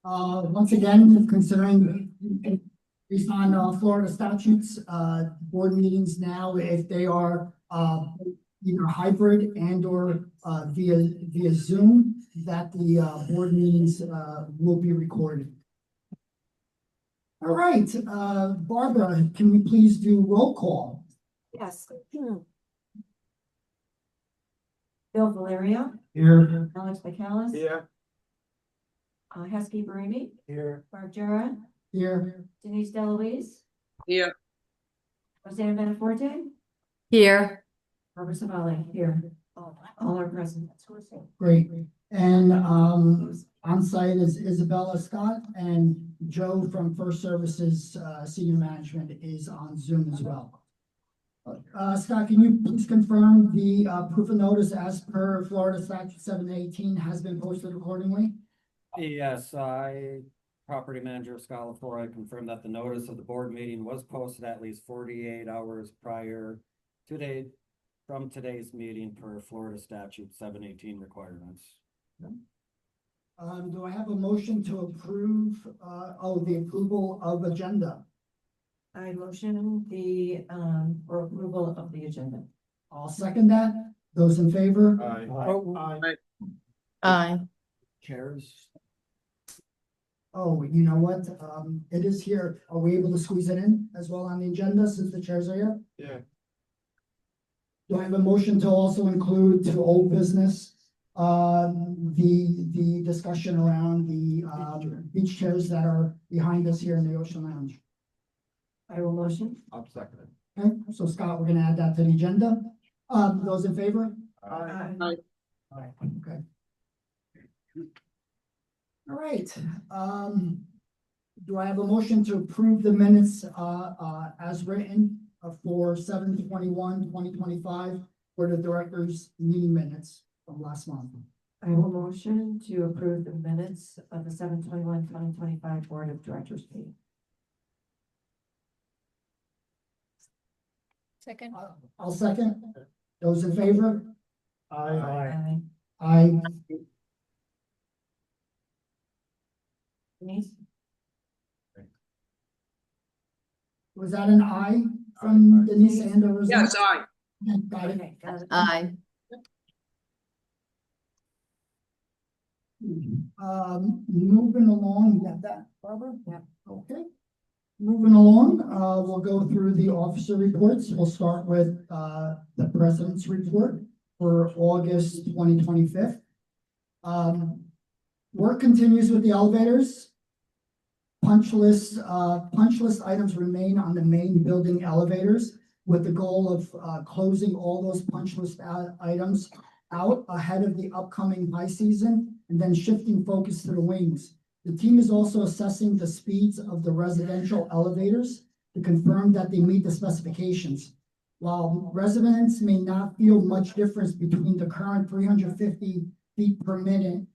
Once again, considering based on Florida statutes, board meetings now, if they are either hybrid and or via Zoom, that the board meetings will be recorded. All right, Barbara, can we please do roll call? Yes. Bill Valerio, Here. Alex McCallis. Here. Heskey Barimi, Here. Mark Jara, Here. Denise DeLuise, Here. Rosanna Beneforte, Here. Robert Savali, here. All are present. Great. And on site is Isabella Scott, and Joe from First Services Senior Management is on Zoom as well. Scott, can you please confirm the proof of notice as per Florida Statute 718 has been posted accordingly? Yes, property manager Scott LaFleur, I confirm that the notice of the board meeting was posted at least 48 hours prior to from today's meeting per Florida Statute 718 requirements. Do I have a motion to approve the approval of agenda? I motion the for approval of the agenda. I'll second that. Those in favor? Aye. Aye. Chairs. Oh, you know what? It is here. Are we able to squeeze it in as well on the agenda since the chairs are here? Yeah. Do I have a motion to also include to old business, the discussion around the beach chairs that are behind us here in the Ocean Lounge? I will motion. I'm seconding. Okay, so Scott, we're gonna add that to the agenda. Those in favor? Aye. Okay. All right, do I have a motion to approve the minutes, as written for 7/21/2025 for the directors meeting minutes from last month? I will motion to approve the minutes of the 7/21/2025 Board of Directors meeting. Second. I'll second. Those in favor? Aye. Aye. Denise? Was that an aye from Denise and or? Yes, aye. Got it. Okay, got it. Aye. Moving along, you got that, Barbara? Yeah. Okay. Moving along, we'll go through the officer reports. We'll start with, the president's report for August 2025. Work continues with the elevators. Punch list items remain on the main building elevators with the goal of closing all those punch list items out ahead of the upcoming high season and then shifting focus to the wings. The team is also assessing the speeds of the residential elevators to confirm that they meet the specifications. While residents may not feel much difference between the current 350 feet per minute,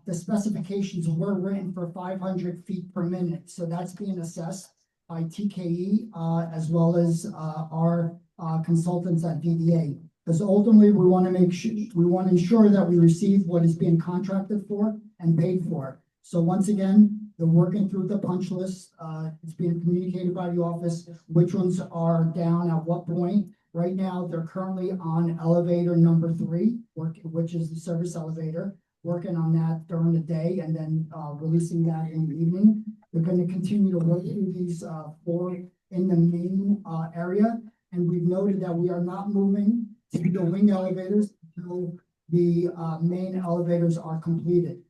the specifications were written for 500 feet per minute. So that's being assessed by TKE as well as our consultants at VDA. Because ultimately we want to ensure that we receive what is being contracted for and paid for. So once again, they're working through the punch list. It's being communicated by the office, which ones are down at what point. Right now, they're currently on elevator number 3, which is the service elevator, working on that during the day and then releasing that in the evening. They're going to continue to work through these 4 in the main area. And we've noted that we are not moving to the wing elevators until the main elevators are completed.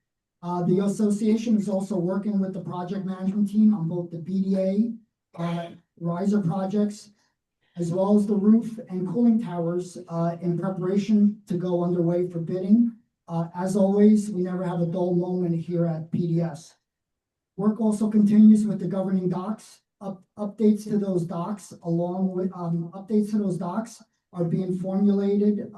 The association is also working with the project management team on both the BDA, riser projects, as well as the roof and cooling towers in preparation to go underway for bidding. As always, we never have a dull moment here at PDS. Work also continues with the governing docks. Updates to those docks are being formulated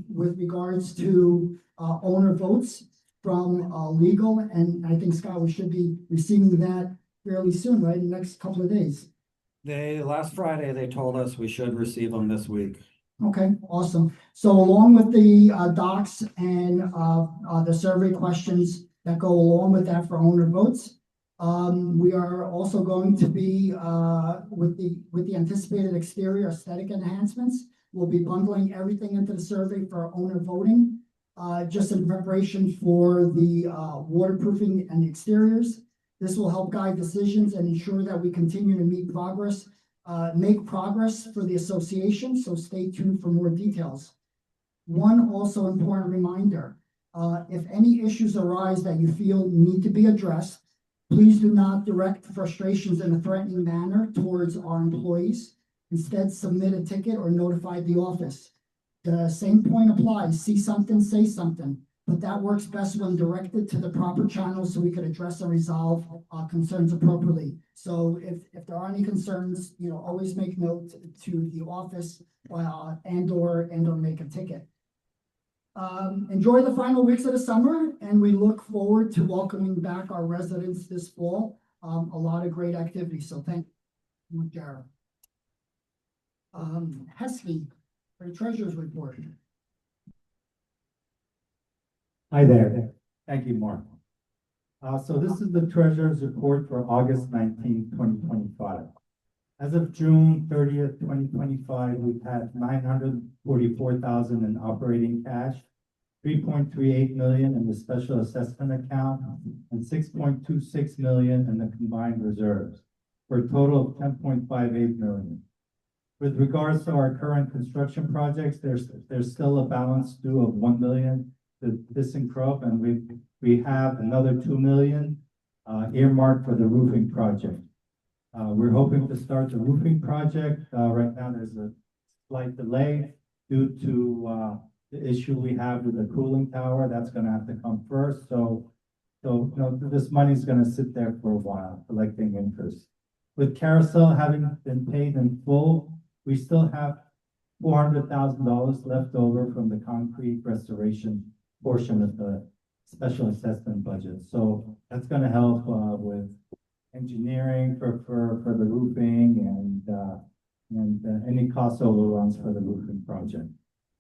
with regards to owner votes from legal, and I think, Scott, we should be receiving that fairly soon, right, in the next couple of days. Last Friday, they told us we should receive them this week. Okay, awesome. So along with the docs and the survey questions, that go along with that for owner votes. We are also going to be, with the anticipated exterior aesthetic enhancements, we'll be bundling everything into the survey for owner voting, just in preparation for the, waterproofing and the exteriors. This will help guide decisions and ensure that we continue to make progress for the association, so stay tuned for more details. One also important reminder, if any issues arise that you feel need to be addressed, please do not direct frustrations in a threatening manner towards our employees. Instead, submit a ticket or notify the office. The same point applies, see something, say something, but that works best when directed to the proper channels so we can address and resolve concerns appropriately. So if there are any concerns, always make note to the office and/or make a ticket. Enjoy the final weeks of the summer, and we look forward to welcoming back our residents this fall. A lot of great activities, so thank you, Jared. Heskey, for the treasurer's report. Hi there. Thank you, Mark. So this is the treasurer's report for August 19, 2025. As of June 30th, 2025, we've had $944,000 in operating cash, $3.38 million in the special assessment account, and $6.26 million in the combined reserves, for a total of $10.58 million. With regards to our current construction projects, there's still a balance due of $1 million to ThyssenKrupp, and we have another $2 million earmarked for the roofing project. We're hoping to start the roofing project. Right now, there's a slight delay due to the issue we have with the cooling tower. That's going to have to come first. So this money's going to sit there for a while, collecting interest. With Carousel having been paid in full, we still have $400,000 left over from the concrete restoration portion of the special assessment budget. So that's going to help with engineering for the roofing and any cost overruns for the roofing project.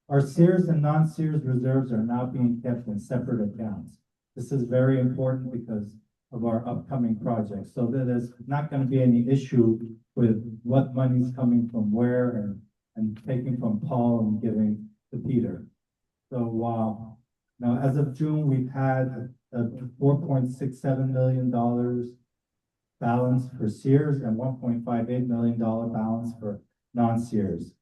Our Sears and non-Sears reserves are now being kept in separate accounts. This is very important because of our upcoming projects. So that there's not going to be any issue with what money's coming from where and taking from Paul and giving to Peter. So now as of June, we've had a $4.67 million balance for Sears and $1.58 million balance for non-Sears.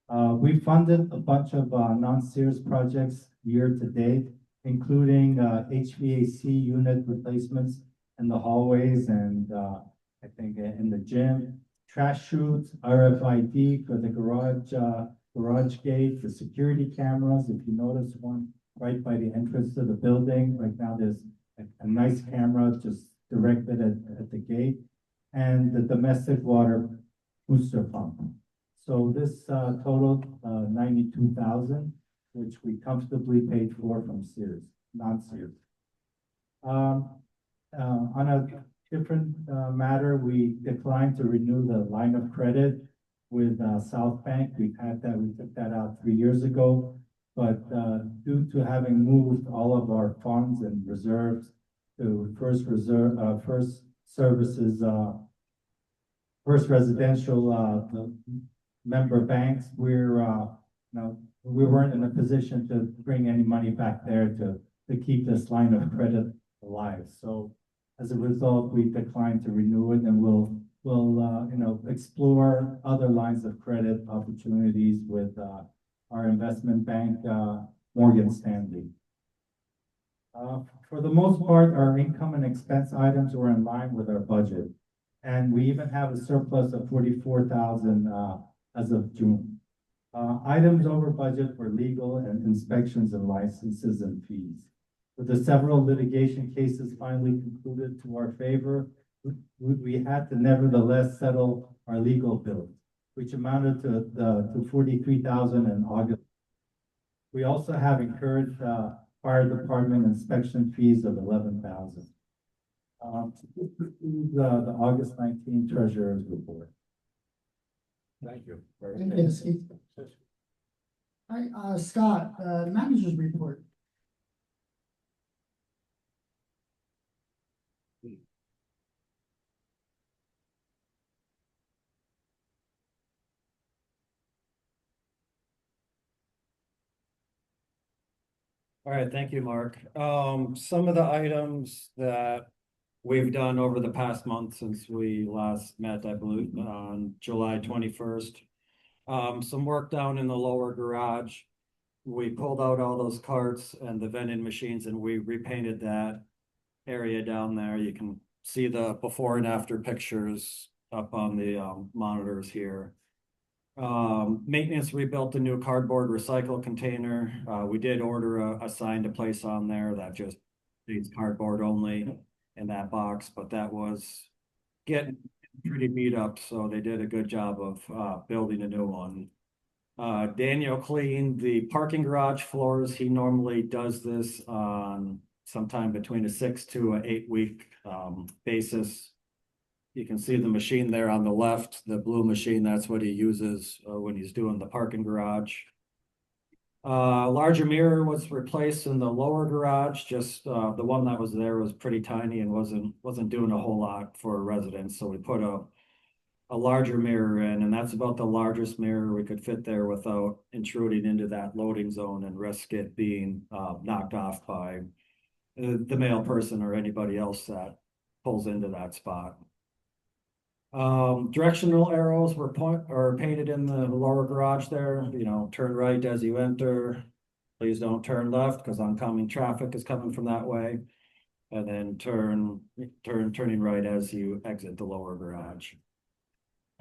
We funded a bunch of non-Sears projects year to date, including HVAC unit replacements in the hallways and I think in the gym, trash chutes, RFID for the garage gate, the security cameras. If you notice one right by the entrance to the building, right now there's a nice camera just directed at the gate, and the domestic water booster pump. So this totaled $92,000, which we comfortably paid for from Sears, non-Sears. On a different matter, we declined to renew the line of credit with South Bank. We took that out 3 years ago, but due to having moved all of our funds and reserves to First Residential member banks, we weren't in a position to bring any money back there to keep this line of credit alive. So as a result, we declined to renew it, and we'll explore other lines of credit opportunities with our investment bank, Morgan Stanley. For the most part, our income and expense items were in line with our budget, and we even have a surplus of $44,000 as of June. Items over budget were legal and inspections and licenses and fees. With the several litigation cases finally concluded to our favor, we had to nevertheless settle our legal bills, which amounted to $43,000 in August. We also have incurred fire department inspection fees of $11,000. The August 19 treasurer's report. Thank you. Thank you, Steve. All right, Scott, manager's report. All right, thank you, Mark. Some of the items that we've done over the past month since we last met, I believe, on July 21st. Some work down in the lower garage. We pulled out all those carts and the vending machines and we repainted that area down there. You can see the before and after pictures up on the monitors here. Maintenance rebuilt a new cardboard recycle container. We did order a sign to place on there that just needs cardboard only in that box, but that was getting pretty beat up, so they did a good job of building a new one. Daniel cleaned the parking garage floors. He normally does this on sometime between a 6 to an 8 week basis. You can see the machine there on the left, the blue machine, that's what he uses when he's doing the parking garage. Larger mirror was replaced in the lower garage, just the one that was there was pretty tiny and wasn't doing a whole lot for residents, so we put a larger mirror in, and that's about the largest mirror we could fit there without intruding into that loading zone and risk it being knocked off by the male person or anybody else that pulls into that spot. Directional arrows were painted in the lower garage there, you know, turn right as you enter. Please don't turn left because oncoming traffic is coming from that way. And then turning right as you exit the lower garage.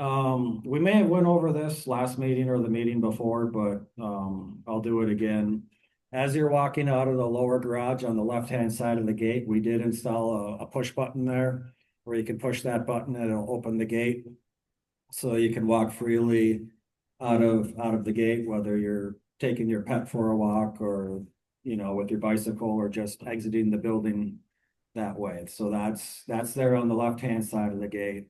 We may have went over this last meeting or the meeting before, but I'll do it again. As you're walking out of the lower garage on the left-hand side of the gate, we did install a push button there where you can push that button and it'll open the gate. So you can walk freely out of the gate, whether you're taking your pet for a walk or, you know, with your bicycle or just exiting the building that way. So that's there on the left-hand side of the gate.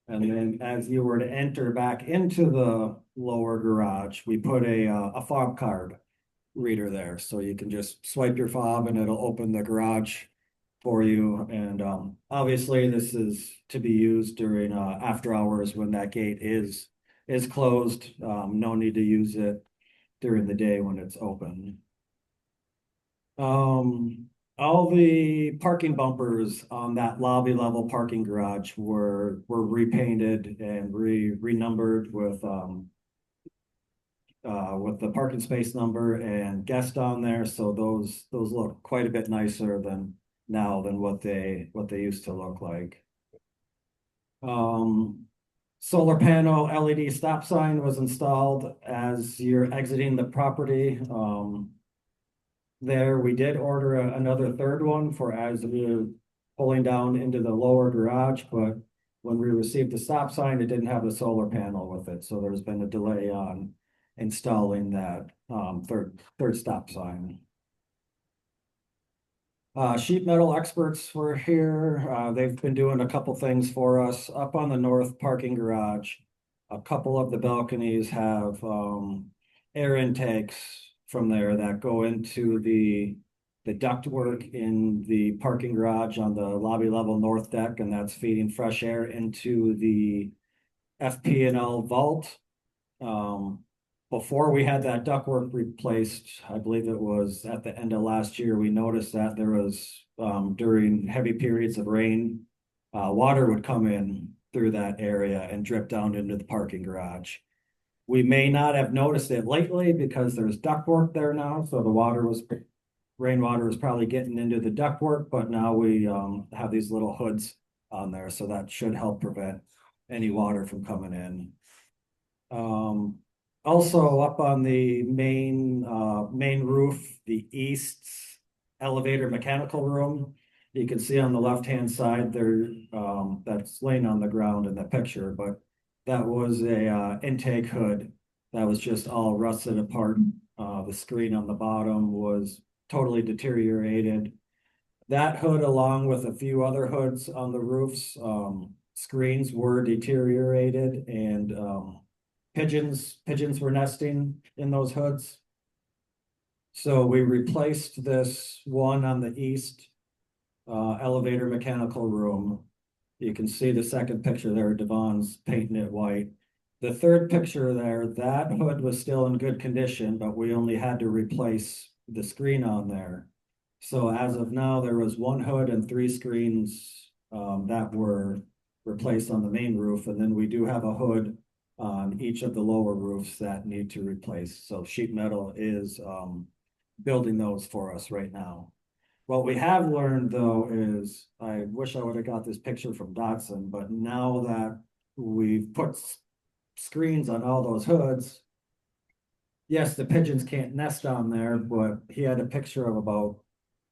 And then as you were to enter back into the lower garage, we put a fob card reader there. So you can just swipe your fob and it'll open the garage for you. And obviously this is to be used during after hours when that gate is closed. No need to use it during the day when it's open. All the parking bumpers on that lobby level parking garage were repainted and renumbered with the parking space number and guest on there. So those look quite a bit nicer than what they used to look like. Solar panel LED stop sign was installed as you're exiting the property. There, we did order another third one for as we're pulling down into the lower garage, but when we received the stop sign, it didn't have the solar panel with it. So there's been a delay on installing that third stop sign. Sheet metal experts were here. They've been doing a couple things for us. Up on the north parking garage, a couple of the balconies have air intakes from there that go into the ductwork in the parking garage on the lobby level north deck, and that's feeding fresh air into the FP&L vault. Before we had that ductwork replaced, I believe it was at the end of last year, we noticed that there was, during heavy periods of rain, water would come in through that area and drip down into the parking garage. We may not have noticed it lately because there's ductwork there now, so rainwater was probably getting into the ductwork, but now we have these little hoods on there, so that should help prevent any water from coming in. Also up on the main roof, the east elevator mechanical room, you can see on the left-hand side there, that's laying on the ground in the picture, but that was a intake hood that was just all rusted apart. The screen on the bottom was totally deteriorated. That hood, along with a few other hoods on the roofs, screens were deteriorated, and pigeons were nesting in those hoods. So we replaced this one on the east elevator mechanical room. You can see the second picture there, Devon's painting it white. The third picture there, that hood was still in good condition, but we only had to replace the screen on there. So as of now, there was one hood and three screens that were replaced on the main roof, and then we do have a hood on each of the lower roofs that need to replace. So sheet metal is building those for us right now. What we have learned though is, I wish I would have got this picture from Dotson, but now that we've put screens on all those hoods, yes, the pigeons can't nest on there, but he had a picture of about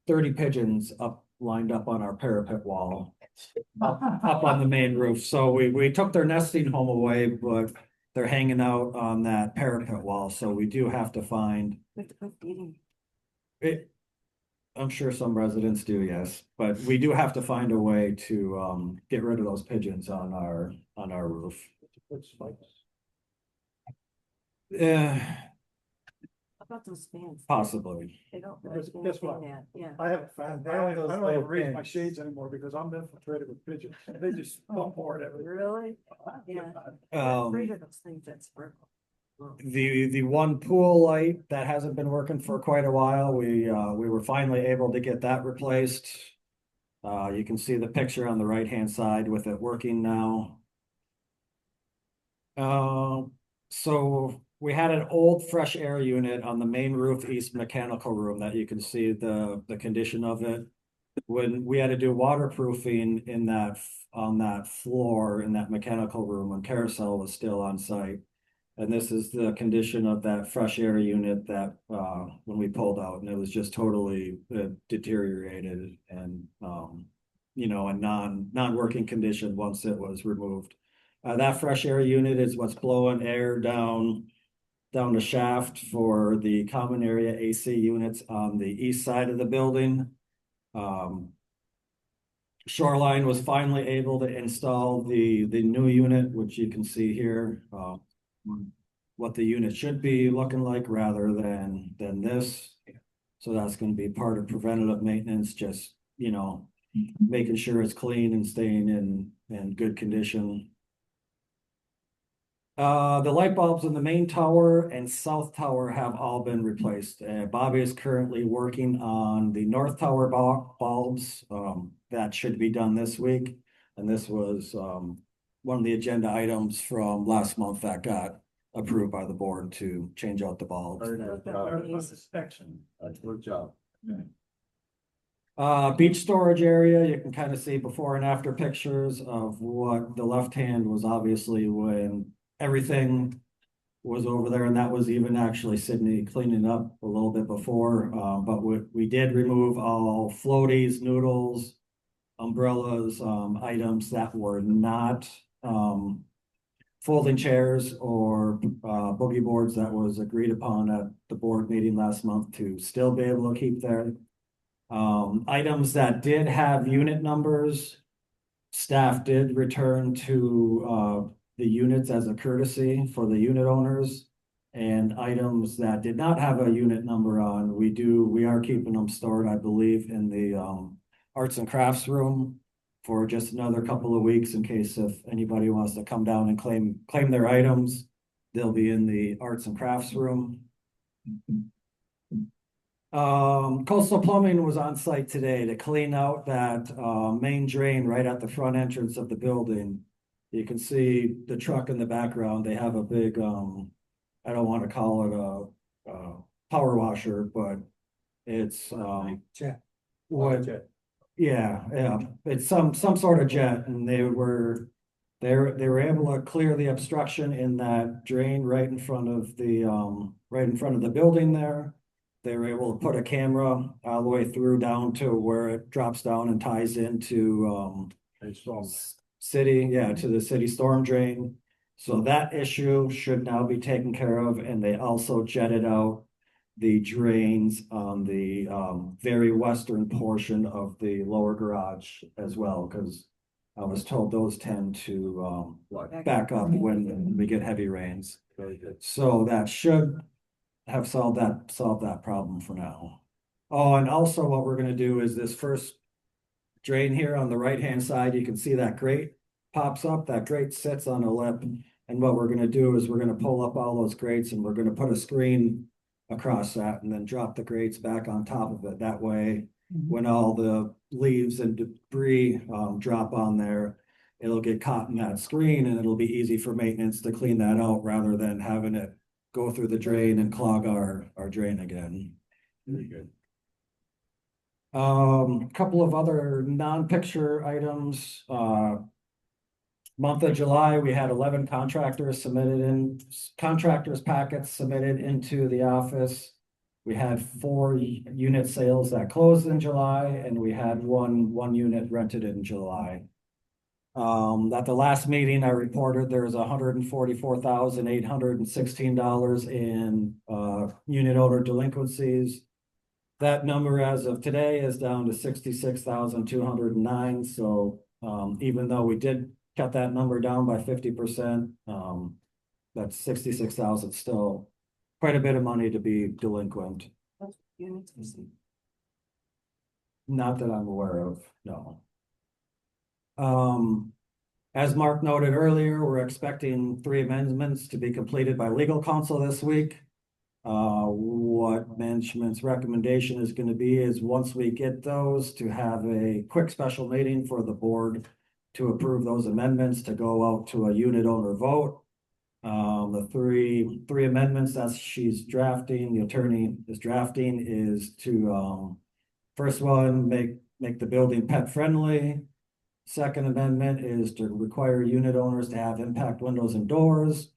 30 pigeons lined up on our parapet wall, up on the main roof. So we took their nesting home away, but they're hanging out on that parapet wall. So we do have to find it. I'm sure some residents do, yes, but we do have to find a way to get rid of those pigeons on our roof. Yeah, About those fans? possibly. They don't. Guess what? Yeah. I haven't found, I don't even raise my shades anymore because I'm infiltrated with pigeons. They just bombard everywhere. Really? Yeah. Um, Afraid of those things that sparkle. The one pool light that hasn't been working for quite a while, we were finally able to get that replaced. You can see the picture on the right-hand side with it working now. So we had an old fresh air unit on the main roof east mechanical room that you can see the condition of it. When we had to do waterproofing on that floor in that mechanical room when Carousel was still on site. And this is the condition of that fresh air unit that when we pulled out, and it was just totally deteriorated and a non-working condition once it was removed. That fresh air unit is what's blowing air down the shaft for the common area AC units on the east side of the building. Shoreline was finally able to install the new unit, which you can see here. What the unit should be looking like rather than this. So that's going to be part of preventative maintenance, just, making sure it's clean and staying in good condition. The light bulbs in the main tower and south tower have all been replaced. Bobby is currently working on the north tower bulbs. That should be done this week. And this was one of the agenda items from last month that got approved by the board to change out the bulbs. Good job. Beach storage area, you can kind of see before and after pictures of what the left hand was obviously when everything was over there, and that was even actually Sydney cleaning up a little bit before. But we did remove all floaties, noodles, umbrellas, items that were not folding chairs or boogie boards that was agreed upon at the board meeting last month to still be able to keep there. Items that did have unit numbers, staff did return to the units as a courtesy for the unit owners. And items that did not have a unit number on, we are keeping them stored, I believe, in the arts and crafts room for just another couple of weeks in case if anybody wants to come down and claim their items. They'll be in the arts and crafts room. Coastal Plumbing was on site today to clean out that main drain right at the front entrance of the building. You can see the truck in the background. They have a big, I don't want to call it a power washer, but it's Jet. what? Yeah, it's some sort of jet, and they were able to clear the obstruction in that drain right in front of the building there. They were able to put a camera all the way through down to where it drops down and ties into to the city storm drain. So that issue should now be taken care of, and they also jetted out the drains on the very western portion of the lower garage as well, because I was told those tend to back up when we get heavy rains. So that should have solved that problem for now. Oh, and also what we're gonna do is this first drain here on the right-hand side, you can see that grate pops up, that grate sits on a lip. And what we're gonna do is we're gonna pull up all those grates and we're gonna put a screen across that and then drop the grates back on top of it. That way, when all the leaves and debris drop on there, it'll get caught in that screen and it'll be easy for maintenance to clean that out rather than having it go through the drain and clog our drain again. Very good. Couple of other non-picture items. Month of July, we had 11 contractors packets submitted into the office. We had 4 unit sales that closed in July, and we had one unit rented in July. At the last meeting, I reported there was $144,816 in unit owner delinquencies. That number as of today is down to 66,209. So even though we did cut that number down by 50%, that's 66,000 still quite a bit of money to be delinquent. Not that I'm aware of, no. As Mark noted earlier, we're expecting 3 amendments to be completed by legal counsel this week. What management's recommendation is going to be is once we get those, to have a quick special meeting for the board to approve those amendments to go out to a unit owner vote. The three amendments that she's drafting, the attorney is drafting, is to first one, make the building pet friendly. Second amendment is to require unit owners to have impact windows and doors.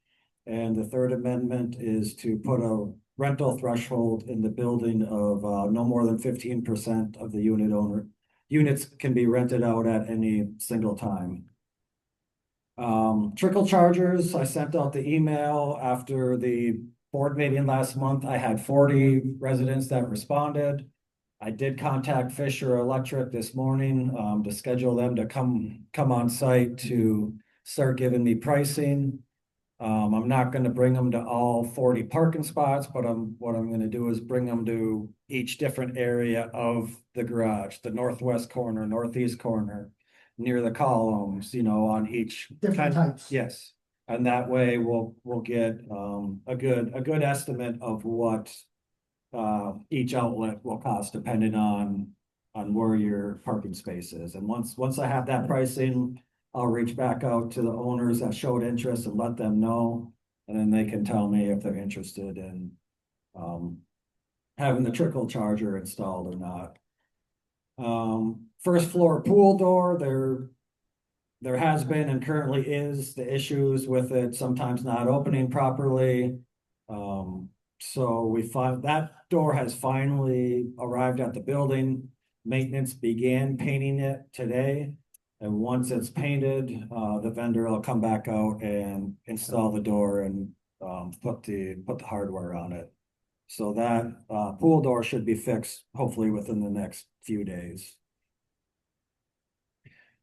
And the third amendment is to put a rental threshold in the building of no more than 15% of the units can be rented out at any single time. Trickle chargers, I sent out the email after the board meeting last month. I had 40 residents that responded. I did contact Fisher Electric this morning to schedule them to come on site to start giving me pricing. I'm not going to bring them to all 40 parking spots, but what I'm going to do is bring them to each different area of the garage, the northwest corner, northeast corner, near the columns, on each Different types. Yes, and that way we'll get a good estimate of what each outlet will cost depending on where your parking space is. And once I have that pricing, I'll reach back out to the owners that showed interest and let them know, and then they can tell me if they're interested in having the trickle charger installed or not. First floor pool door, there has been and currently is the issues with it sometimes not opening properly. So we find that door has finally arrived at the building. Maintenance began painting it today. And once it's painted, the vendor will come back out and install the door and put the hardware on it. So that pool door should be fixed hopefully within the next few days.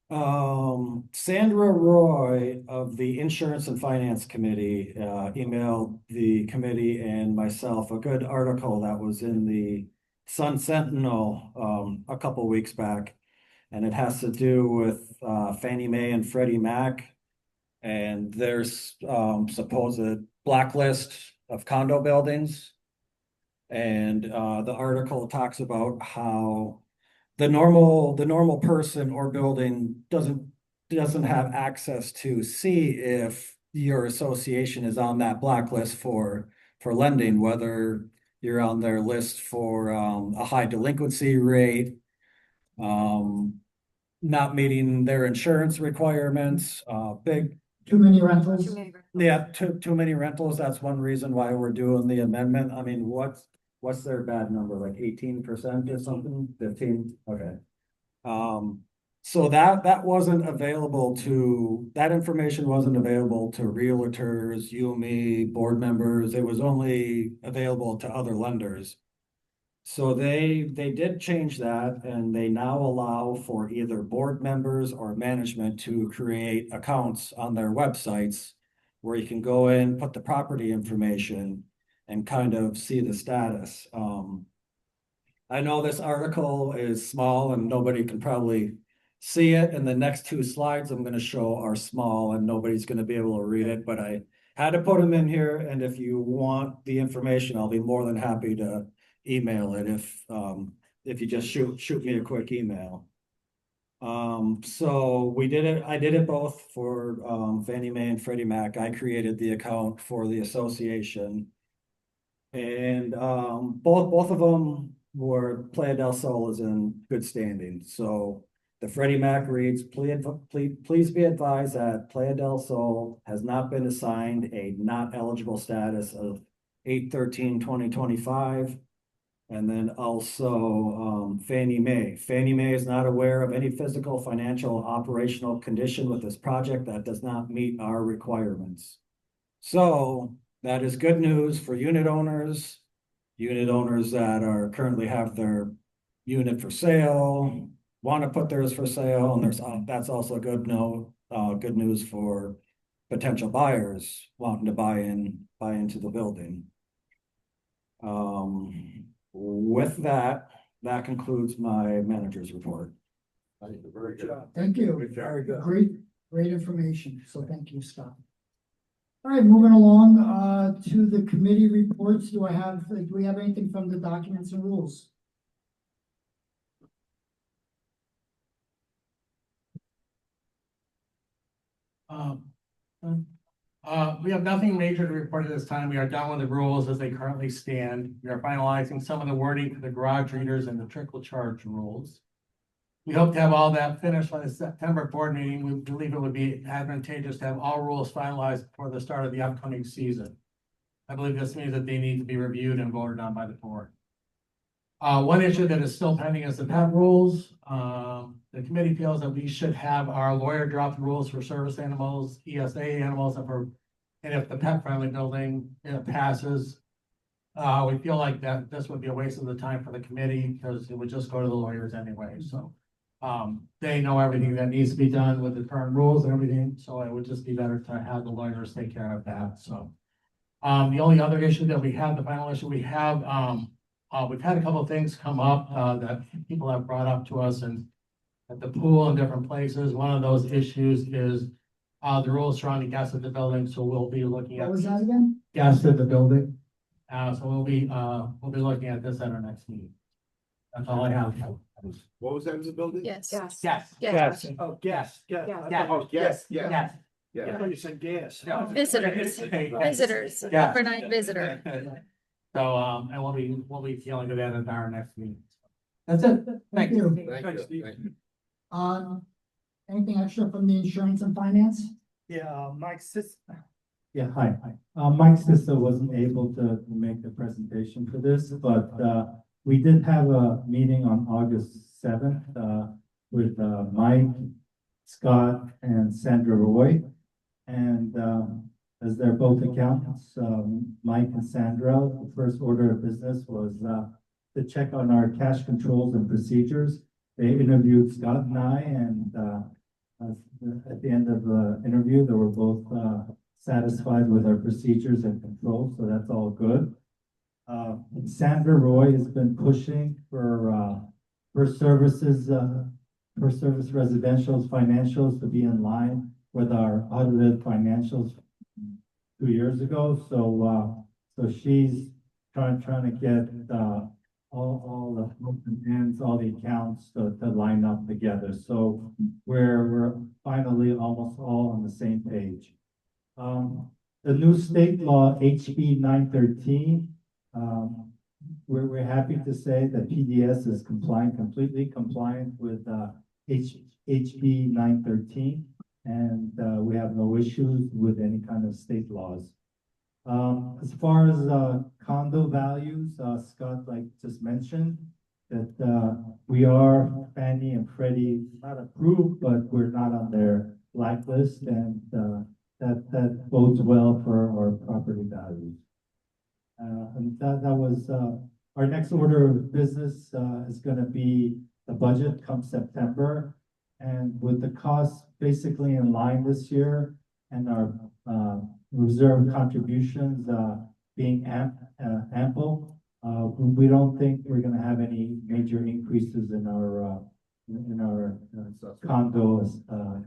Sandra Roy of the Insurance and Finance Committee emailed the committee and myself a good article that was in the Sun Sentinel a couple weeks back. And it has to do with Fannie Mae and Freddie Mac. And there's supposed blacklist of condo buildings. And the article talks about how the normal person or building doesn't have access to see if your association is on that blacklist for lending, whether you're on their list for a high delinquency rate, not meeting their insurance requirements, Too many rentals. too many rentals. That's one reason why we're doing the amendment. I mean, what's their bad number, like 18% or something? 15? Okay. So that wasn't available that information wasn't available to realtors, you, me, board members. It was only available to other lenders. So they did change that, and they now allow for either board members or management to create accounts on their websites where you can go in, put the property information, and kind of see the status. I know this article is small and nobody can probably see it, and the next two slides I'm gonna show are small and nobody's gonna be able to read it, but I had to put them in here, and if you want the information, I'll be more than happy to email it if you just shoot me a quick email. So I did it both for Fannie Mae and Freddie Mac. I created the account for the association. And both of them were Playa del Sol is in good standing. So the Freddie Mac reads, please be advised that Playa del Sol has not been assigned a not eligible status of 8/13/2025. And then also Fannie Mae. Fannie Mae is not aware of any physical, financial, operational condition with this project that does not meet our requirements. So that is good news for unit owners that are currently have their unit for sale, want to put theirs for sale, and that's also good news for potential buyers wanting to buy into the building. With that concludes my manager's report. Very good. Thank you. Very good. Great information. So thank you, Scott. All right, moving along, to the committee reports. Do we have anything from the documents and rules? We have nothing major to report at this time. We are done with the rules as they currently stand. We are finalizing some of the wording for the garage readers and the trickle charge rules. We hope to have all that finished by the September board meeting. We believe it would be advantageous to have all rules finalized before the start of the upcoming season. I believe this means that they need to be reviewed and voted on by the board. One issue that is still pending is the pet rules. The committee feels that we should have our lawyer drop the rules for service animals, ESA animals, and if the pet friendly building passes, we feel like that this would be a waste of the time for the committee because it would just go to the lawyers anyway. So they know everything that needs to be done with the current rules and everything. So it would just be better to have the lawyers take care of that. So the only other issue that we have, the final issue we have, we've had a couple of things come up that people have brought up to us and at the pool and different places. One of those issues is the rules surrounding guests at the building. So we'll be looking at What was that again? guests at the building. So we'll be looking at this at our next meeting. That's all I have. What was that in the building? Yes. Yes. Yes. Yes. Oh, gas. Yeah. Oh, yes, yeah. Yes. I thought you said gas. Visitors. Visitors, Yeah. overnight visitor. So, and we'll be dealing with that at our next meeting. That's it. Thank you. Thanks, Steve. Anything extra from the insurance and finance? Yeah, Yeah, hi. Mike Sissa wasn't able to make the presentation for this, but we did have a meeting on August 7th with Mike, Scott, and Sandra Roy. And as they're both accountants, Mike and Sandra, the first order of business was to check on our cash controls and procedures. They interviewed Scott and I, and at the end of the interview, they were both satisfied with our procedures and controls, so that's all good. Sandra Roy has been pushing for services, for service residential's financials to be in line with our audited financials 2 years ago. So she's trying to get all the hands, all the accounts to line up together. So we're finally almost all on the same page. The new state law, HB 913, we're happy to say that PDS is completely compliant with HB 913, and we have no issues with any kind of state laws. As far as condo values, Scott just mentioned that we are Fannie and Freddie not approved, but we're not on their blacklist, and that bodes well for our property values. And that was our next order of business is going to be the budget come September, and with the costs basically in line this year and our reserve contributions being ample, we don't think we're going to have any major increases in our condo, uh,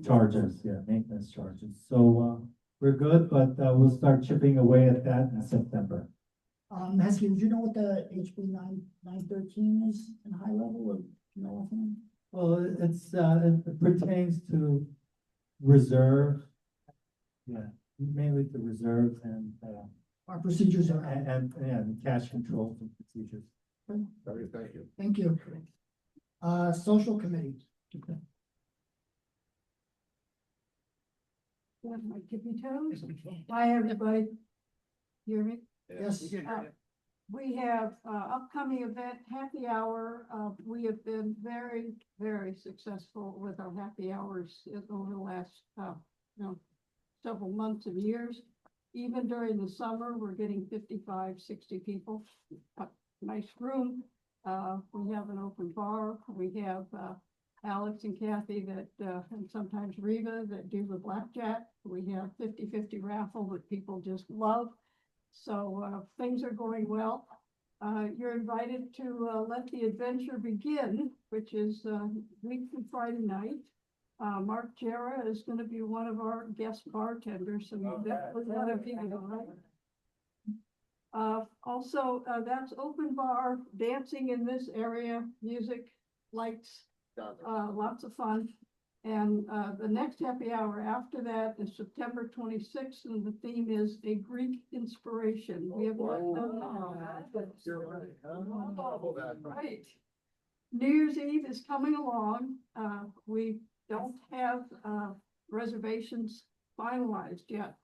charges, maintenance charges. So, we're good, but, we'll start chipping away at that in September. Heskey, do you know what the HB 913 is in high level, or do you know offhand? Well, it pertains to reserve. Yeah, mainly to reserves and, Our procedures are, and cash controls and procedures. Thank you. thank you. Social committee. My tippy toes. Hi, everybody. Hear me? Yes. We have, upcoming event, happy hour. We have been very, very successful with our happy hours over the last, several months and years. Even during the summer, we're getting 55, 60 people. Nice room. We have an open bar. We have, Alex and Kathy that, and sometimes Reva that do the blackjack. We have 50-50 raffle that people just love. So, things are going well. You're invited to, let the adventure begin, which is, week from Friday night. Mark Jarrah is gonna be one of our guest bartenders, so that was one of you, right? Also, that's open bar, dancing in this area, music, lights, lots of fun. And the next happy hour after that is September 26th, and the theme is a Greek inspiration. We have not done that. Right. New Year's Eve is coming along. We don't have reservations finalized yet.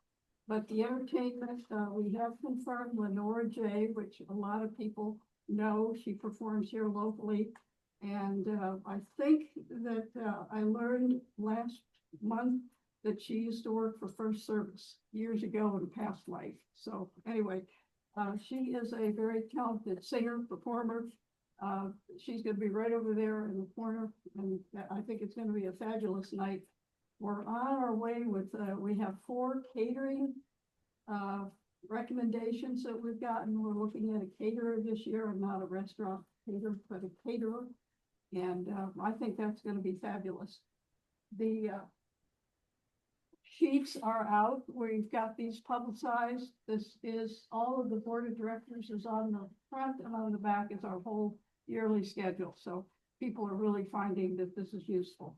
But the entertainment, we have confirmed Lenora J., which a lot of people know. She performs here locally. And I think that I learned last month that she used to work for First Service years ago in a past life. So anyway, she is a very talented singer, performer. She's going to be right over there in the corner, and I think it's going to be a fabulous night. We're on our way with, we have 4 catering recommendations that we've gotten. We're looking at a caterer this year, and not a restaurant caterer, but a caterer. And I think that's going to be fabulous. The sheets are out. We've got these publicized. This is, all of the board of directors is on the front, and on the back is our whole yearly schedule. So people are really finding that this is useful.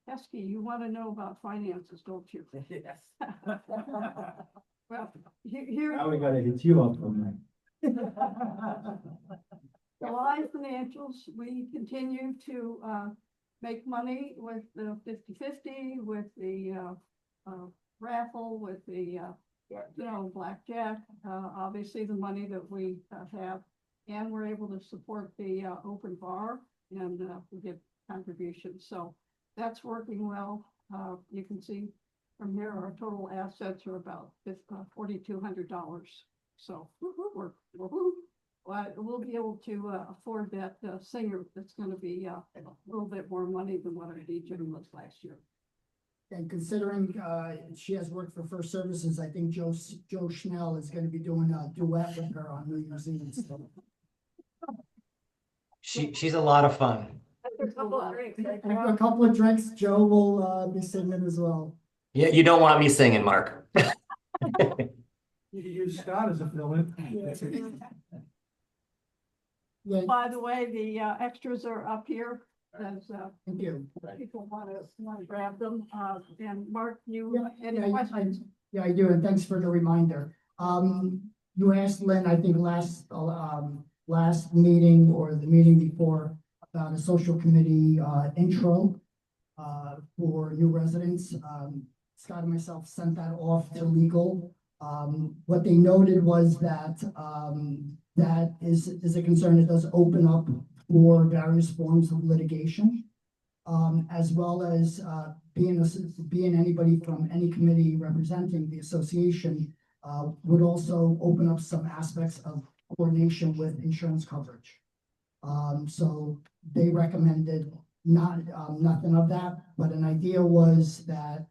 Heskey, you want to know about finances, don't you? Yes. Well, here. Now we gotta hit you up on that. July financials, we continue to make money with the 50-50, with the raffle, with the blackjack, obviously the money that we have, and we're able to support the open bar, and we get contributions. So that's working well. You can see from here our total assets are about $4,200. So we'll be able to afford that singer that's going to be a little bit more money than what our DJ was last year. And considering she has worked for First Services, I think Joe Schnell is going to be doing a duet with her on New Year's Eve. So. She's a lot of fun. After A couple of drinks, Joe will be singing as well. Yeah, you don't want me singing, Mark. You can use Scott as a fill-in. Yeah, By the way, the extras are up here as thank you. people want to grab them. And Mark, you Yeah, any yeah, questions? Yeah, I do, and thanks for the reminder. You asked Lynn, I think last meeting or the meeting before, about a social committee intro for new residents. Scott and myself sent that off to legal. What they noted was that that is a concern. It does open up for various forms of litigation, as well as being anybody from any committee representing the association would also open up some aspects of coordination with insurance coverage. So they recommended nothing of that, but an idea was that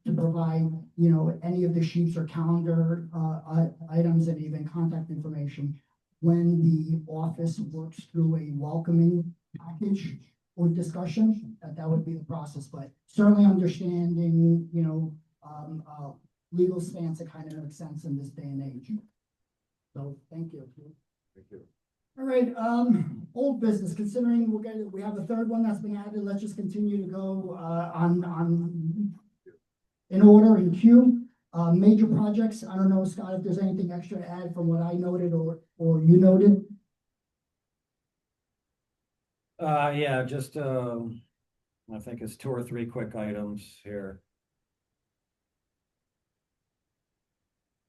to provide, any of the sheets or calendar items and even contact information when the office works through a welcoming package or discussion, that would be the process, but certainly understanding, legal stance, it kind of makes sense in this day and age. So, thank you. Thank you. All right, old business, considering we have a third one that's been added, let's just continue to go, in order in queue. Major projects, I don't know, Scott, if there's anything extra to add from what I noted or you noted? Yeah, just, I think it's 2 or 3 quick items here.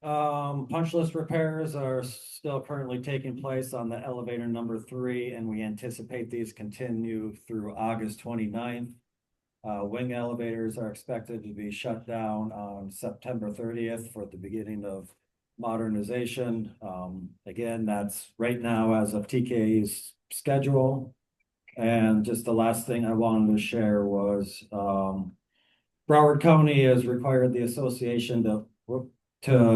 Punch list repairs are still currently taking place on the elevator number 3, and we anticipate these continue through August 29th. Wing elevators are expected to be shut down on September 30th for the beginning of modernization. Again, that's right now as of TK's schedule. And just the last thing I wanted to share was, Broward County has required the association to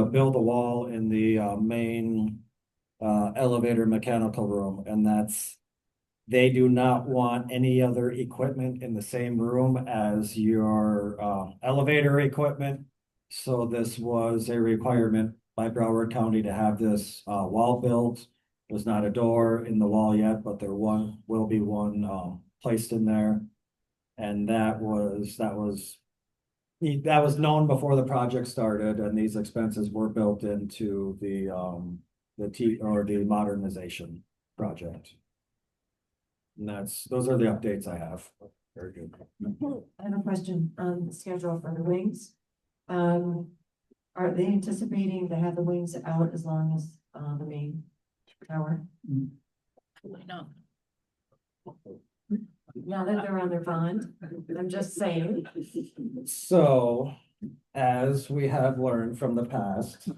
build a wall in the main elevator mechanical room, and they do not want any other equipment in the same room as your elevator equipment. So this was a requirement by Broward County to have this wall built. There's not a door in the wall yet, but there will be one placed in there. And that was known before the project started, and these expenses were built into the modernization project. And those are the updates I have. Very good. I have a question on the schedule for the wings. Are they anticipating to have the wings out as long as the main tower? No. Now that they're on their bond, I'm just saying. So, as we have learned from the past,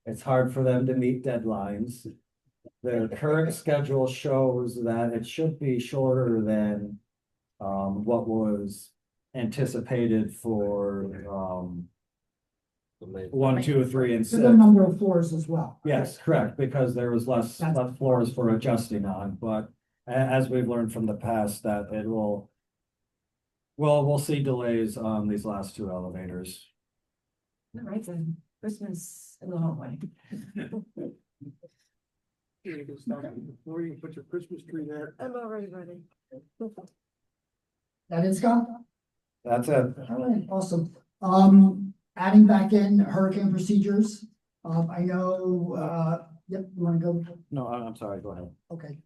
it's hard for them to meet deadlines. Their current schedule shows that it should be shorter than what was anticipated for 1, 2, 3, and So 6. the number of floors as well. Yes, correct, because there was less floors for adjusting on, but as we've learned from the past, that we'll see delays on these last 2 elevators. All right, then, Christmas in the hallway. Before you put your Christmas tree there. I'm already ready. That is, Scott? That's it. All right, awesome. Adding back in hurricane procedures, I know, yep, you wanna go? No, I'm sorry, go ahead. Okay.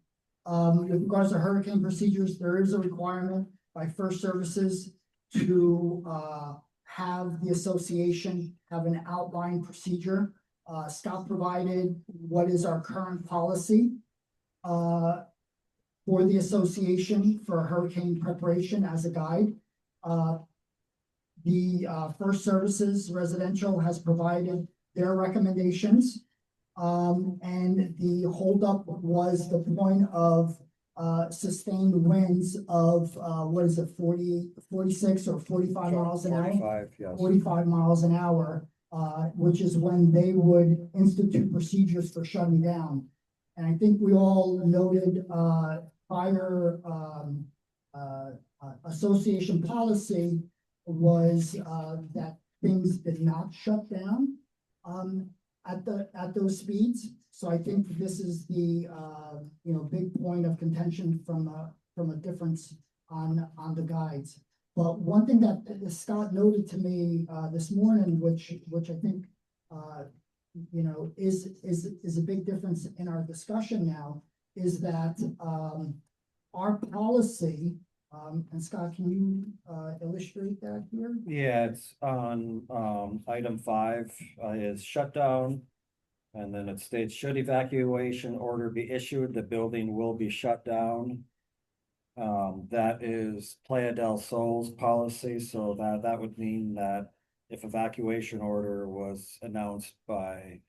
With regards to hurricane procedures, there is a requirement by First Services to, have the association have an outline procedure. Scott provided what is our current policy, for the association for hurricane preparation as a guide. The First Services Residential has provided their recommendations. And the holdup was the point of sustained winds of 46 or 45 miles an hour? 45, yes. 45 miles an hour, which is when they would institute procedures for shutting down. And I think we all noted prior association policy was that things did not shut down at those speeds. So I think this is the big point of contention from a difference on the guides. But one thing that Scott noted to me this morning, which I think is a big difference in our discussion now, is that our policy, and Scott, can you illustrate that here? Yeah, it's on item 5 is shutdown. And then it states, should evacuation order be issued, the building will be shut down. That is Playa del Sol's policy, so that would mean that if evacuation order was announced by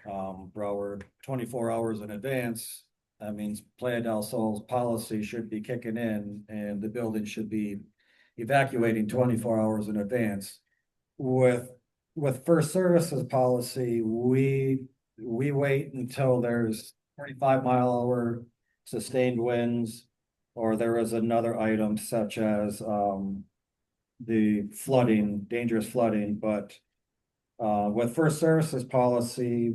Broward 24 hours in advance, that means Playa del Sol's policy should be kicking in and the building should be evacuating 24 hours in advance. With First Services policy, we wait until there's 45-mile-hour sustained winds. Or there was another item such as, the flooding, dangerous flooding, but with first services policy,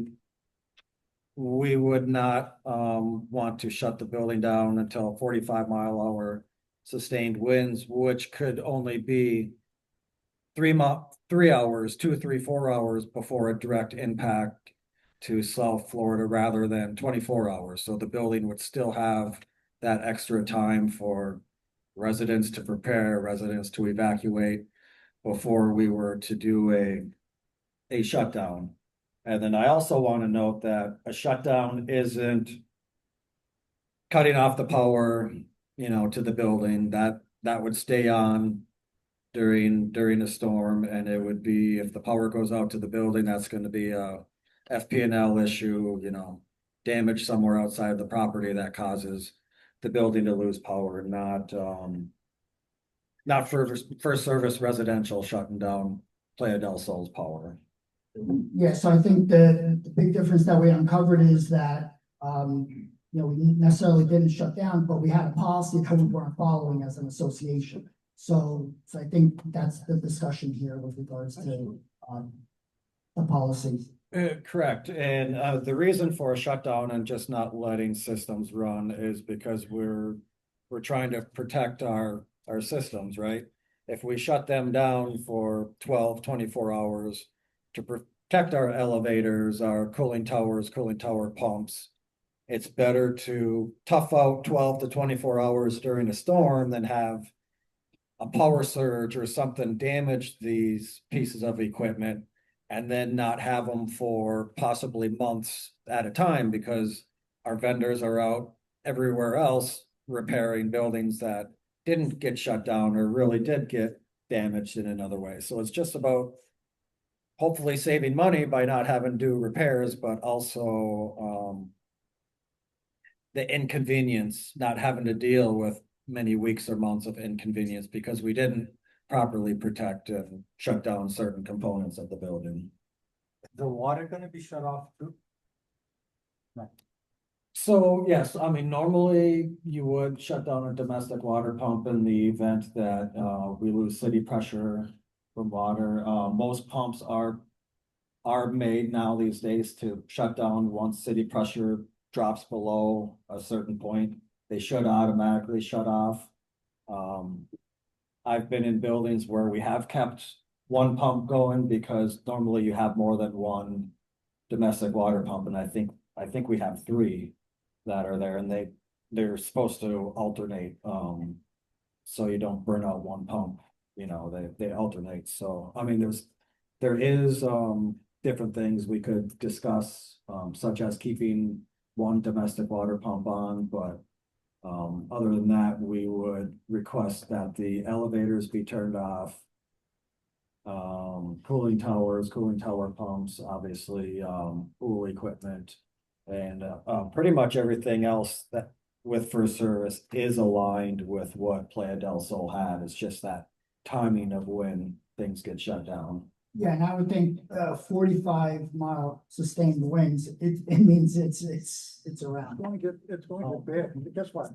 we would not want to shut the building down until 45-mile-hour sustained winds, which could only be 3 hours, 2, 3, 4 hours before a direct impact to South Florida rather than 24 hours. So the building would still have that extra time for residents to prepare, residents to evacuate before we were to do a shutdown. And then I also want to note that a shutdown isn't cutting off the power, to the building. That would stay on during a storm, and it would be, if the power goes out to the building, that's going to be a FP&L issue, damage somewhere outside the property that causes the building to lose power, not first service residential shutting down Playa del Sol's power. Yeah, so I think the big difference that we uncovered is that, we necessarily didn't shut down, but we had a policy that we weren't following as an association. So I think that's the discussion here with regards to, the policy. Correct, and the reason for a shutdown and just not letting systems run is because we're trying to protect our systems, right? If we shut them down for 12, 24 hours to protect our elevators, our cooling towers, cooling tower pumps, it's better to tough out 12 to 24 hours during a storm than have a power surge or something damage these pieces of equipment and then not have them for possibly months at a time because our vendors are out everywhere else repairing buildings that didn't get shut down or really did get damaged in another way. So it's just about hopefully saving money by not having to do repairs, but also the inconvenience, not having to deal with many weeks or months of inconvenience because we didn't properly protect and shut down certain components of the building. The water gonna be shut off too? So yes, I mean, normally you would shut down a domestic water pump in the event that we lose city pressure from water. Most pumps are made now these days to shut down once city pressure drops below a certain point. They should automatically shut off. I've been in buildings where we have kept one pump going because normally you have more than one domestic water pump, and I think we have 3 that are there, and they're supposed to alternate, so you don't burn out one pump. They alternate. So I mean, there is different things we could discuss, such as keeping one domestic water pump on, but other than that, we would request that the elevators be turned off. Cooling towers, cooling tower pumps, obviously, pool equipment, and pretty much everything else that with first service is aligned with what Playa del Sol had. It's just that timing of when things get shut down. Yeah, and I would think 45-mile sustained winds, it means it's around. It's going to get bad, but guess what?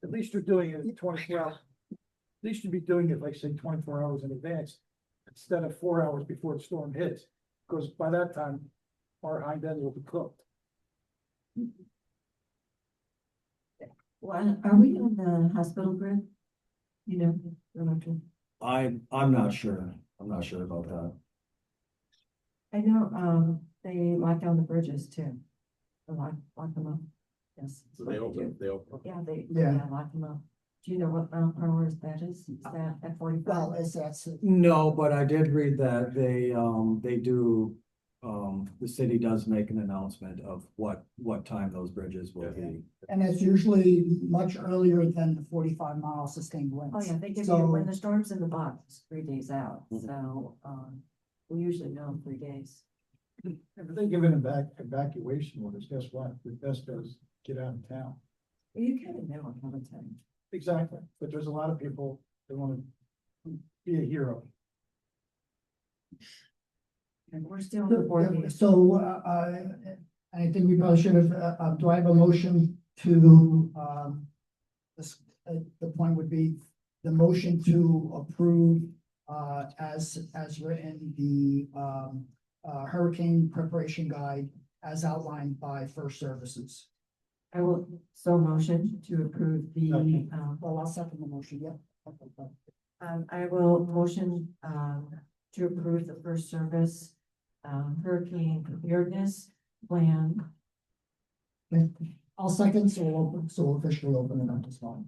At least you're doing it in 24 hours. At least you'd be doing it, like say 24 hours in advance, instead of 4 hours before the storm hits, because by that time, our hind end will be cooked. Well, are we on the hospital grid? Electric? I'm not sure. I'm not sure about that. I know, they lock down the bridges too. They lock them up. Yes. So they open. Yeah, Yeah. lock them up. Do you know what mile per hour that is? Is that at 45? Well, that's No, but I did read that they do, the city does make an announcement of what time those bridges will be. and it's usually much earlier than the 45-mile sustained winds. Oh, yeah, they give you, So- when the storm's in the box, it's 3 days out, Mhm. so, we usually know in 3 days. If they give an evacuation orders, guess what? The best is get out of town. You kind of know ahead of time. Exactly, but there's a lot of people that want to be a hero. And we're still in the board meeting. So, I think we probably should have, do I have a motion to, this, the point would be the motion to approve, as written, the, hurricane preparation guide as outlined by First Services. I will so motion to approve the, Well, I'll second the motion, yep. I will motion, to approve the First Service, hurricane preparedness plan. I'll second, so we'll officially open it up as well.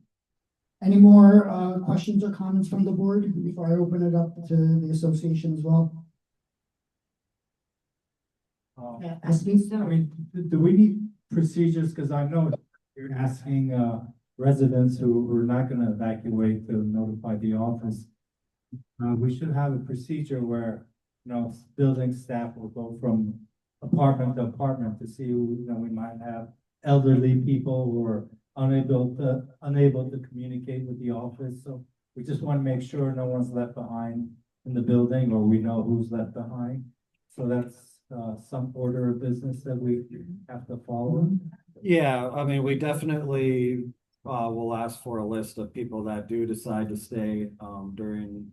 Any more, questions or comments from the board before I open it up to the association as well? I mean, do we need procedures? Because I know you're asking residents who are not gonna evacuate to notify the office. We should have a procedure where, you know, building staff will go from apartment to apartment to see who, you know, we might have elderly people who are unable to communicate with the office. So we just want to make sure no one's left behind in the building, or we know who's left behind. So that's some order of business that we have to follow. Yeah, I mean, we definitely will ask for a list of people that do decide to stay during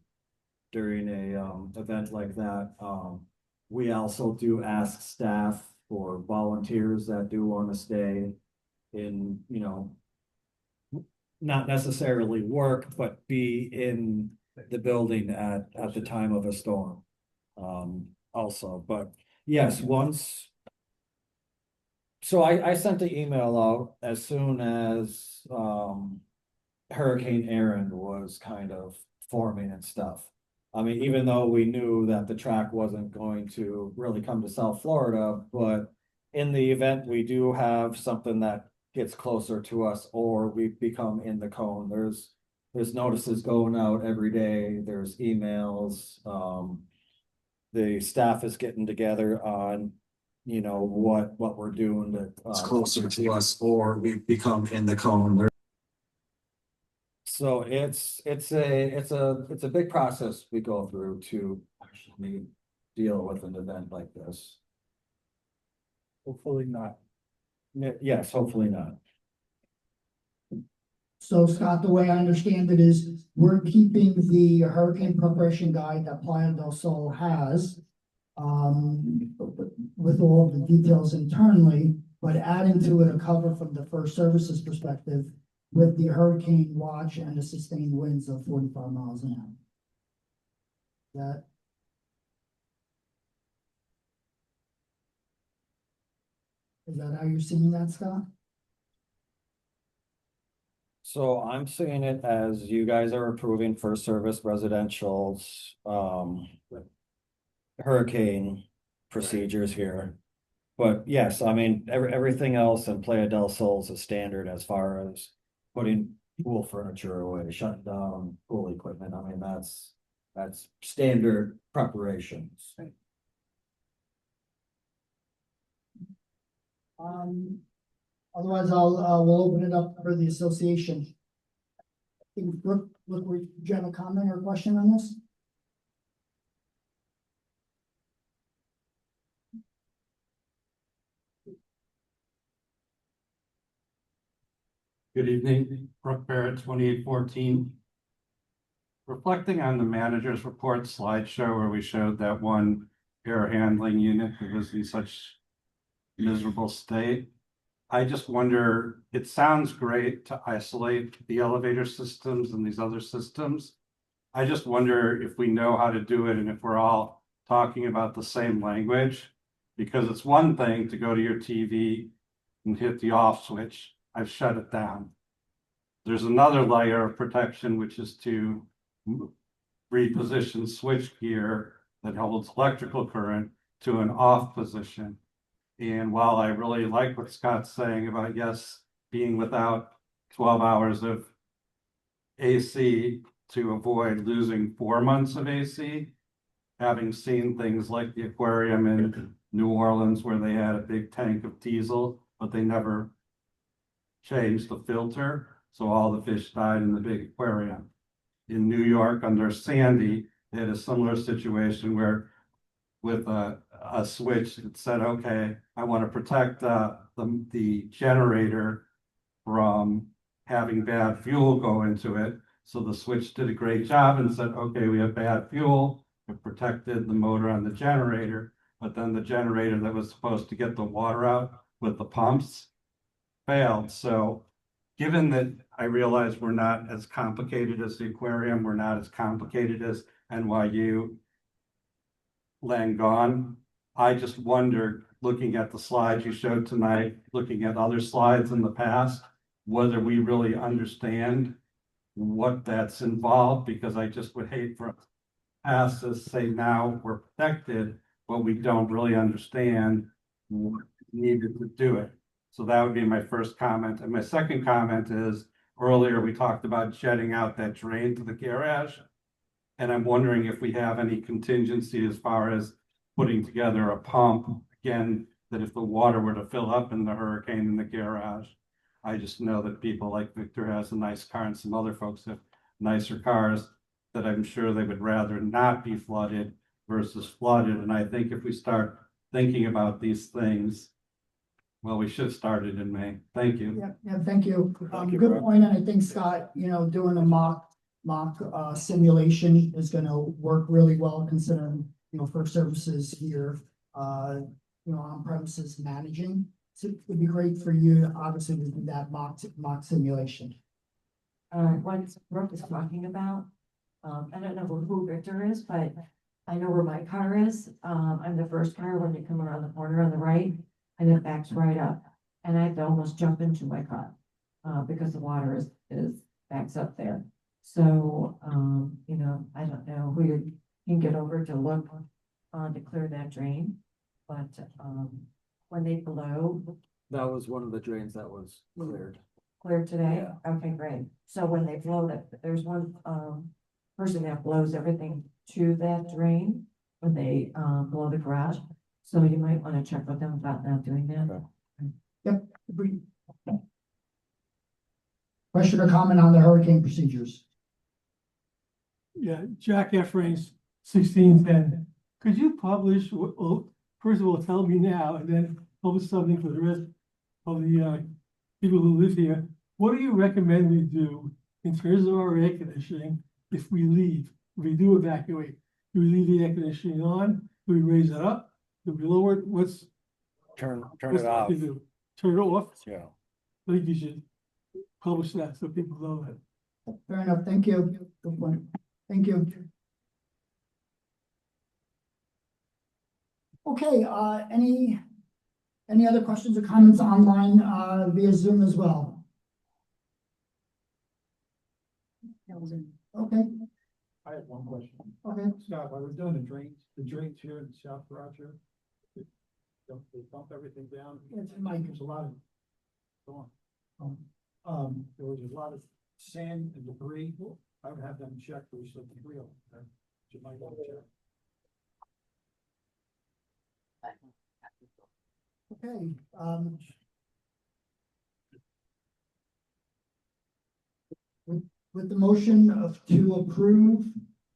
a event like that. We also do ask staff or volunteers that do want to stay in, you know, not necessarily work, but be in the building at the time of a storm. Also, but yes, once. So I sent the email out as soon as Hurricane Aaron was kind of forming and stuff. I mean, even though we knew that the track wasn't going to really come to South Florida, but in the event we do have something that gets closer to us, or we become in the cone, there's notices going out every day, there's emails, the staff is getting together on, you know, what we're doing that It's closer to us, or we become in the cone. So it's a big process we go through to actually deal with an event like this. Hopefully not. Yes, hopefully not. So Scott, the way I understand it is we're keeping the hurricane preparation guide that Playa del Sol has, with all the details internally, but adding to it a cover from the First Services perspective with the hurricane watch and the sustained winds of 45 miles an hour. Is that how you're seeing that, Scott? So I'm seeing it as you guys are approving First Service Residential's hurricane procedures here. But yes, I mean, everything else in Playa del Sol is a standard as far as putting pool furniture away, shutting down pool equipment. I mean, that's standard preparations. Otherwise we'll open it up for the association. I think, Brooke, do you have a comment or question on this? Good evening, Brooke Barrett, 2814. Reflecting on the manager's report slideshow where we showed that one air handling unit that was in such miserable state, I just wonder, it sounds great to isolate the elevator systems and these other systems. I just wonder if we know how to do it and if we're all talking about the same language, because it's one thing to go to your TV and hit the off switch. I've shut it down. There's another layer of protection, which is to reposition switch gear that holds electrical current to an off position. And while I really like what Scott's saying about, yes, being without 12 hours of AC to avoid losing 4 months of AC, having seen things like the aquarium in New Orleans where they had a big tank of diesel, but they never changed the filter, so all the fish died in the big aquarium. In New York under Sandy, they had a similar situation where with a switch that said, okay, I want to protect the generator from having bad fuel go into it. So the switch did a great job and said, okay, we have bad fuel. It protected the motor on the generator, but then the generator that was supposed to get the water out with the pumps failed. So given that I realize we're not as complicated as the aquarium, we're not as complicated as NYU, Langone, I just wondered, looking at the slides you showed tonight, looking at other slides in the past, whether we really understand what that's involved, because I just would hate for us to say now we're protected, but we don't really understand what needed to do it. So that would be my first comment. And my second comment is, earlier we talked about jetting out that drain to the garage. And I'm wondering if we have any contingency as far as putting together a pump, again, that if the water were to fill up in the hurricane in the garage. I just know that people like Victor has a nice car and some other folks have nicer cars, that I'm sure they would rather not be flooded versus flooded. And I think if we start thinking about these things, well, we should have started in May. Thank you. Yeah, thank you. Thank you, Good Brad. point, and I think Scott, doing a mock simulation is gonna work really well considering, for services here, on premises managing. So it would be great for you to obviously to do that mock simulation. What Brooke is talking about, I don't know who Victor is, but I know where my car is. I'm the first car when you come around the corner on the right, and it backs right up. And I have to almost jump into my car, because the water is backs up there. So, I don't know who you can get over to look, to clear that drain. But, when they blow, That was one of the drains that was cleared. clear today? Okay, great. So when they blow that, there's one, person that blows everything to that drain when they, blow the garage. So you might want to check with them about not doing that. Yep. Agreed. Question or comment on the hurricane procedures? Yeah, Jack F. Rains, 1610. Could you publish, well, first of all, tell me now, and then publish something for the rest of the people who live here. What do you recommend we do in terms of our air conditioning if we leave, if we do evacuate? Do we leave the air conditioning on? Do we raise it up? Do we lower it? Turn what's it the off. thing to do? Turn it off? Yeah. I think you should publish that so people know that. Fair enough, thank you. Good point. Thank you. Okay, any other questions or comments online, via Zoom as well? Okay, I have one question. okay. Scott, while we're doing the drains here in South Roger, they dump everything down. It's Mike. There's a lot of, go on. There was a lot of sand and debris. I would have them check, there's some debris over there. You might want to check. Okay, with the motion to approve,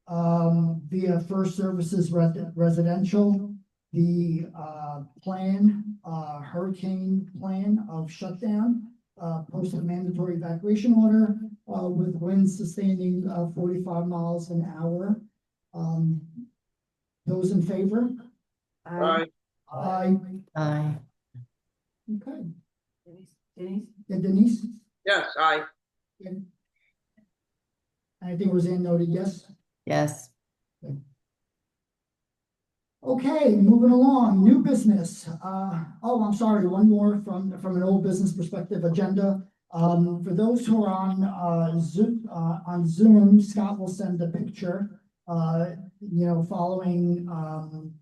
via First Services Residential, the, hurricane plan of shutdown, post a mandatory evacuation order, with winds sustaining, 45 miles an hour. Those in favor? Aye. Aye. Aye. Okay. Denise? Yeah, Denise? Yes, aye. And I think Roseanne noted yes. Yes. Okay, moving along, new business. I'm sorry, one more from an old business perspective agenda. For those who are on Zoom, Scott will send a picture, following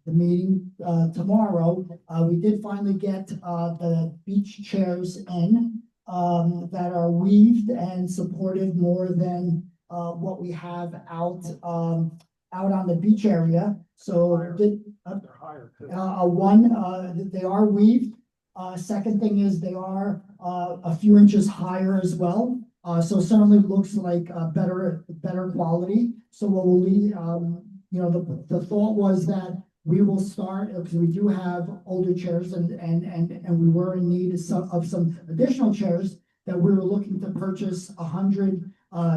the meeting tomorrow. We did finally get the beach chairs in that are weaved and supported more than what we have out on the beach area. So They're higher too. they are weaved. Second thing is they are a few inches higher as well. So certainly looks like better quality. So what we'll leave, the thought was that we will start, because we do have older chairs and we were in need of some additional chairs that we were looking to purchase 100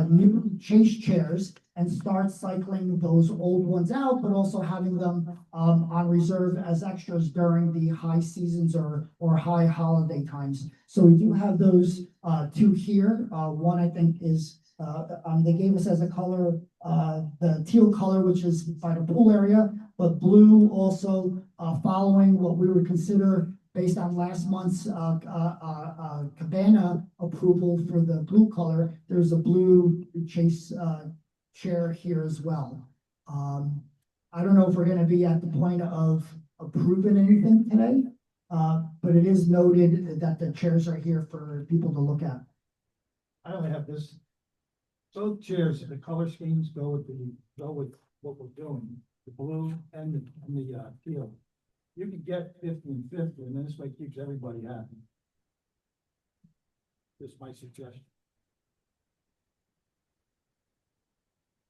new chase chairs and start cycling those old ones out, but also having them on reserve as extras during the high seasons or high holiday times. So we do have those two here. One I think is they gave us as a color the teal color, which is by the pool area, but blue also following what we would consider based on last month's cabana approval for the blue color. There's a blue chase chair here as well. I don't know if we're gonna be at the point of approving anything today, but it is noted that the chairs are here for people to look at. I only have this. Both chairs, the color schemes go with what we're doing, the blue and the teal. You can get 50 and 50, and then this way keeps everybody happy. Just my suggestion.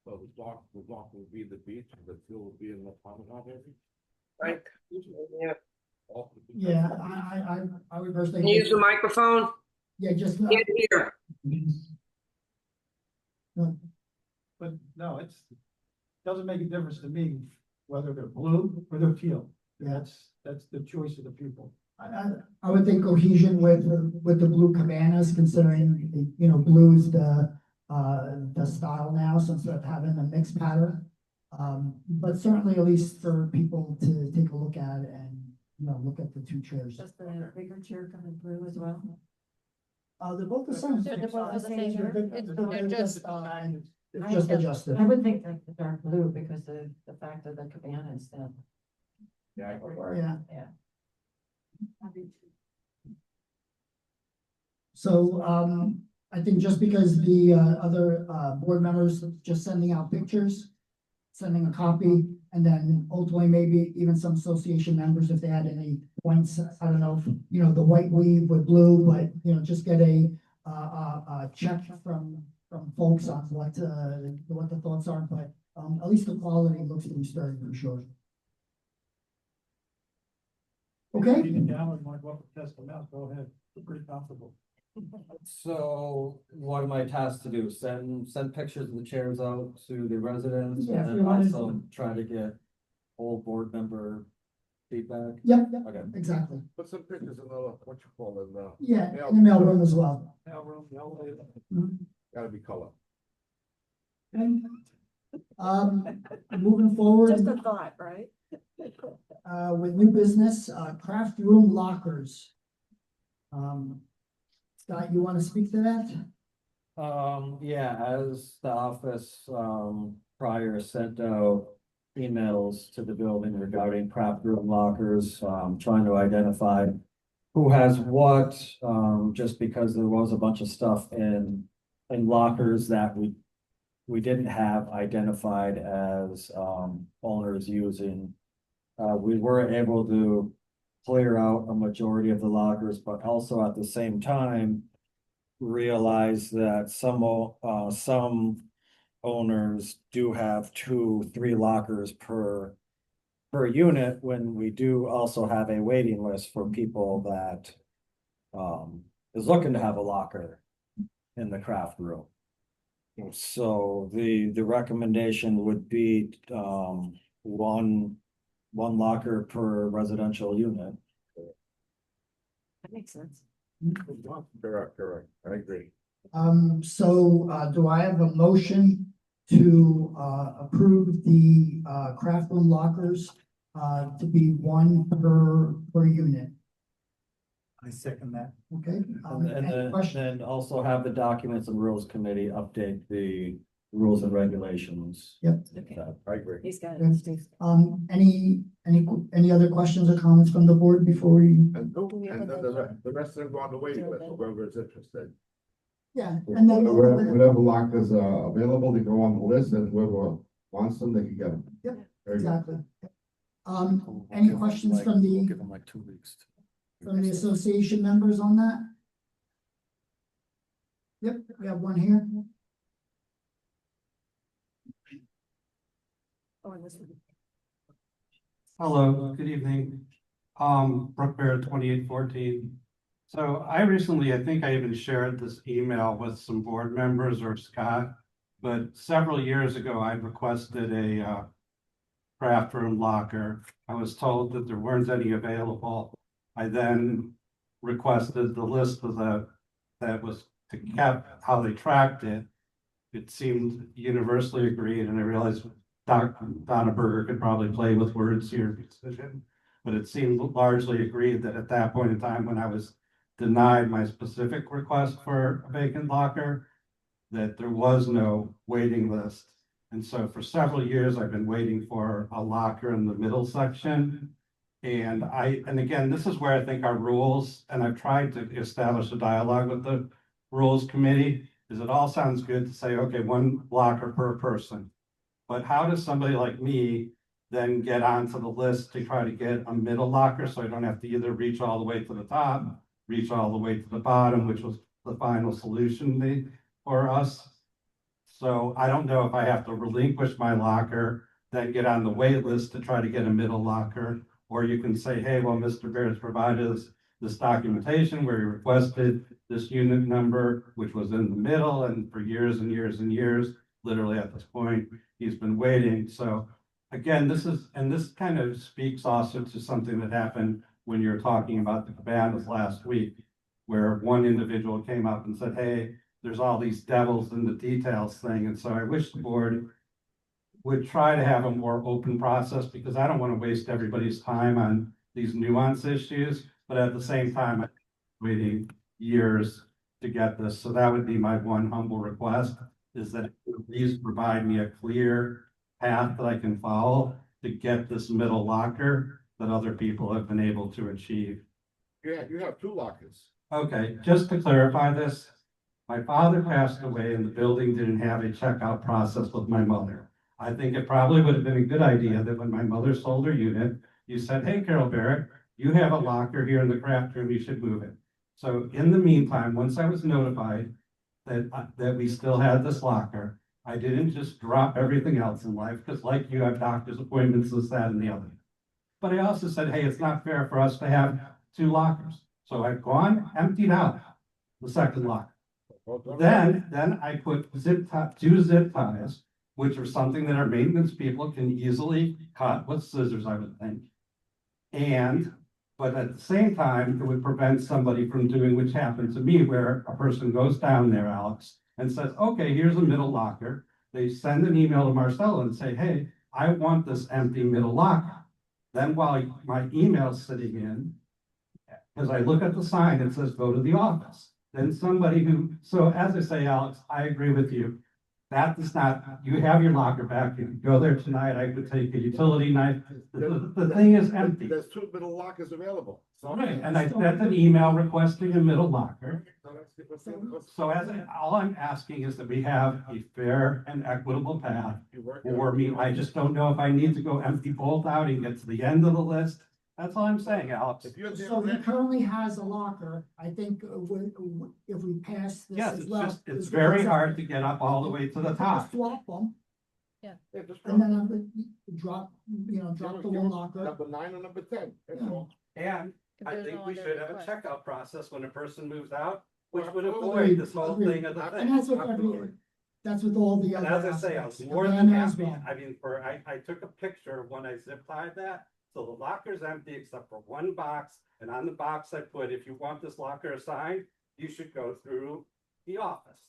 So the block will be the beach, and the field will be in the promenade area? Right. Yeah, I would personally. Can you use the microphone? Yeah, just. Can't hear. But no, doesn't make a difference to me whether they're blue or they're teal. That's the choice of the people. I would think cohesion with the blue cabanas, considering, you know, blue's the style now, so instead of having a mixed pattern. But certainly at least for people to take a look at and, you know, look at the two chairs. Does the bigger chair come in blue as well? They're both the same. They're both the same. They're just, it's just I adjusted. would think that the dark blue because of the fact of the cabanas then. Yeah, I agree. Yeah. Yeah. So, I think just because the other board members just sending out pictures, sending a copy, and then ultimately maybe even some association members, if they had any points, I don't know, if, you know, the white weave with blue, but, you know, just get a check from folks on what the thoughts are, but at least the quality looks to be sturdy for sure. Okay. Even down and want to go up and test them out, go ahead. They're pretty comfortable. So what am I tasked to do? Send pictures of the chairs out to the residents Yeah, if and you wanted also to. try to get whole board member feedback? Yep, Okay. exactly. Put some pictures in the, what you call it, Yeah, in the mailroom as well. Now, room, the elevator. gotta be color. Okay. Moving forward. Just a thought, right? With new business, craft room lockers. Scott, you want to speak to that? Yeah, as the office, prior sent out emails to the building regarding craft room lockers, trying to identify who has what, just because there was a bunch of stuff in lockers that we didn't have identified as, owners using. We were able to clear out a majority of the lockers, but also at the same time realize that some owners do have 2-3 lockers per unit, when we do also have a waiting list for people that is looking to have a locker in the craft room. So the recommendation would be one locker per residential unit. That makes sense. Correct, I agree. So, do I have a motion to approve the craft room lockers to be one per unit? I second that. Okay. And Any questions? then also have the documents and rules committee update the rules and regulations. Yep. Okay. I agree. He's got Good. it. Steve's- Any other questions or comments from the board before we? And the rest of them go on the waiting list, whoever is interested. Yeah, and then. Whatever lockers are available, they go on the list, and whoever wants them, they can get them. Yep, Very good. exactly. Any questions from We'll the give them like 2 weeks. association members on that? Yep, we have one here. Oh, and this one. Hello, good evening. Brooke Bear, 2814. So I recently, I think I even shared this email with some board members or Scott, but several years ago, I requested a craft room locker. I was told that there weren't any available. I then requested the list of that was to kept how they tracked it. It seemed universally agreed, and I realized Donna Berger could probably play with words here, but it seemed largely agreed that at that point in time, when I was denied my specific request for a vacant locker, that there was no waiting list. And so for several years, I've been waiting for a locker in the middle section. And again, this is where I think our rules, and I've tried to establish a dialogue with the rules committee, is it all sounds good to say, okay, one locker per person. But how does somebody like me then get onto the list to try to get a middle locker, so I don't have to either reach all the way to the top, reach all the way to the bottom, which was the final solution for us. So I don't know if I have to relinquish my locker, then get on the wait list to try to get a middle locker. Or you can say, hey, well, Mr. Barrett's provided us this documentation where he requested this unit number, which was in the middle, and for years and years and years, literally at this point, he's been waiting. So again, this kind of speaks also to something that happened when you're talking about the cabanas last week, where one individual came up and said, hey, there's all these devils in the details thing. And so I wish the board would try to have a more open process, because I don't want to waste everybody's time on these nuance issues, but at the same time, I'm waiting years to get this. So that would be my one humble request, is that please provide me a clear path that I can follow to get this middle locker that other people have been able to achieve. Yeah, you have 2 lockers. Okay, just to clarify this, my father passed away and the building didn't have a checkout process with my mother. I think it probably would have been a good idea that when my mother sold her unit, you said, hey, Carol Barrett, you have a locker here in the craft room, you should move it. So in the meantime, once I was notified that we still had this locker, I didn't just drop everything else in life, because like you have doctor's appointments, this, that, and the other. But I also said, hey, it's not fair for us to have 2 lockers. So I've gone, emptied out the second locker. Then I put 2 zip ties, which are something that our maintenance people can easily cut with scissors, I would think. But at the same time, it would prevent somebody from doing, which happened to me, where a person goes down there, Alex, and says, okay, here's a middle locker. They send an email to Marcella and say, hey, I want this empty middle locker. Then while my email's sitting in, as I look at the sign, it says, go to the office. Then somebody so as I say, Alex, I agree with you. That does not, you have your locker back. You can go there tonight. I could take a utility knife. The thing is empty. There's 2 middle lockers available. Right, and I sent an email requesting a middle locker. So all I'm asking is that we have a fair and equitable path for me. I just don't know if I need to go empty bolt out and get to the end of the list. That's all I'm saying, Alex. So he currently has a locker. I think if we pass this Yes, as it's well. just, it's very hard to get up all the way to the top. Swap them. Yeah, just And then I would drop the one locker. Number 9 or number 10. That's all. And I there's think no we other should have a request. checkout process when a person moves out, which would Agreed, avoid this whole agreed. thing of the And thing. that's with all the And other. as I say, I was aspects. more than Cabana as happy, well. I mean, I took a picture of when I zip tied that, so the locker's empty except for one box, and on the box I put, if you want this locker assigned, you should go through the office.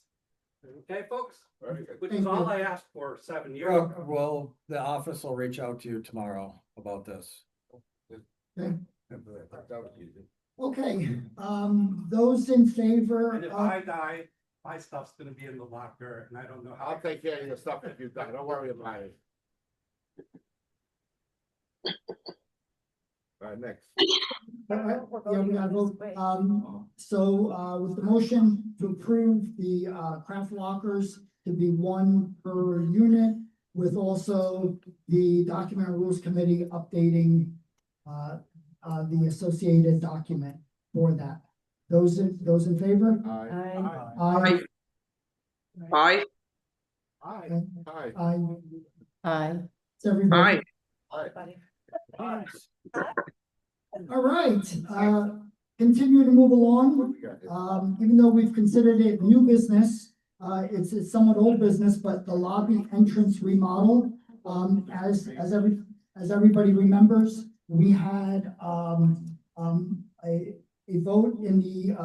Okay, folks? Very good. Which is all I asked for 7 years Well, ago. well, the office will reach out to you tomorrow about this. Okay. That was easy. Okay, those in favor And if of, I die, my stuff's gonna be in the locker, and I don't know how. I'll take care of your stuff if you die. Don't worry about it. All right, next. yeah, we gotta vote. So, with the motion to approve the, craft lockers to be 1 per unit, with also the document and rules committee updating, the associated document for that. Those in favor? Aye. Aye. Aye. Aye. Aye. Aye. Aye. It's everybody. Aye. All right, continue to move along. Even though we've considered it new business, it's somewhat old business, but the lobby entrance remodel, as everybody remembers, we had, a vote in the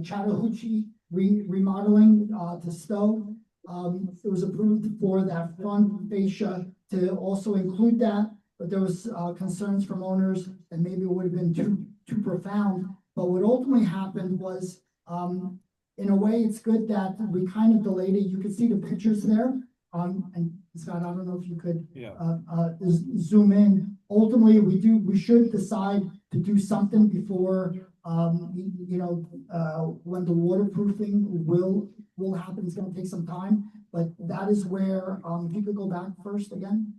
Chattahoochee remodeling, to Stowe. It was approved for that front fascia to also include that, but there was, concerns from owners that maybe it would have been too profound. But what ultimately happened was, in a way, it's good that we kind of delayed it. You can see the pictures there. And Scott, I don't know if you could, zoom in. Ultimately, we should decide to do something before, when the waterproofing will happen. It's gonna take some time, but that is where, if you could go back first again.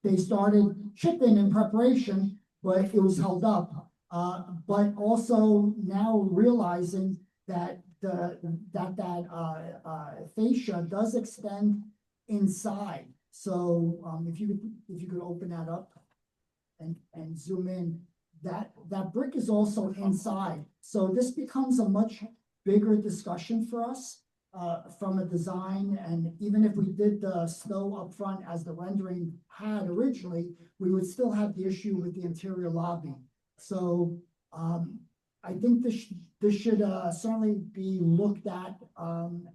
They started chipping in preparation, but it was held up. But also now realizing that fascia does extend inside. So, if you could open that up and zoom in, that brick is also inside. So this becomes a much bigger discussion for us, from a design, and even if we did the snow up front as the rendering had originally, we would still have the issue with the interior lobby. So, I think this should certainly be looked at,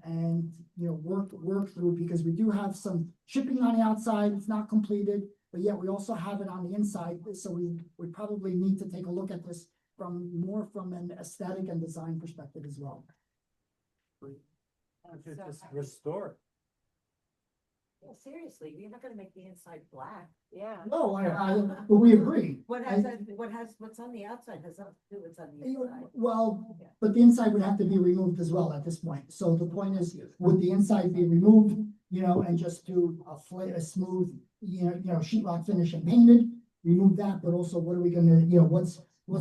and, work through, because we do have some chipping on the outside. It's not completed, but yet we also have it on the inside. So we probably need to take a look at this from an aesthetic and design perspective as well. Just restore. Well, seriously, you're not gonna make the inside black. Yeah. No, but we agree. What's on the outside has nothing to do with what's on the inside. Well, but the inside would have to be removed as well at this point. So the point is, would the inside be removed, and just do a smooth, sheetrock finish and painted, remove that, but also what are we gonna, what's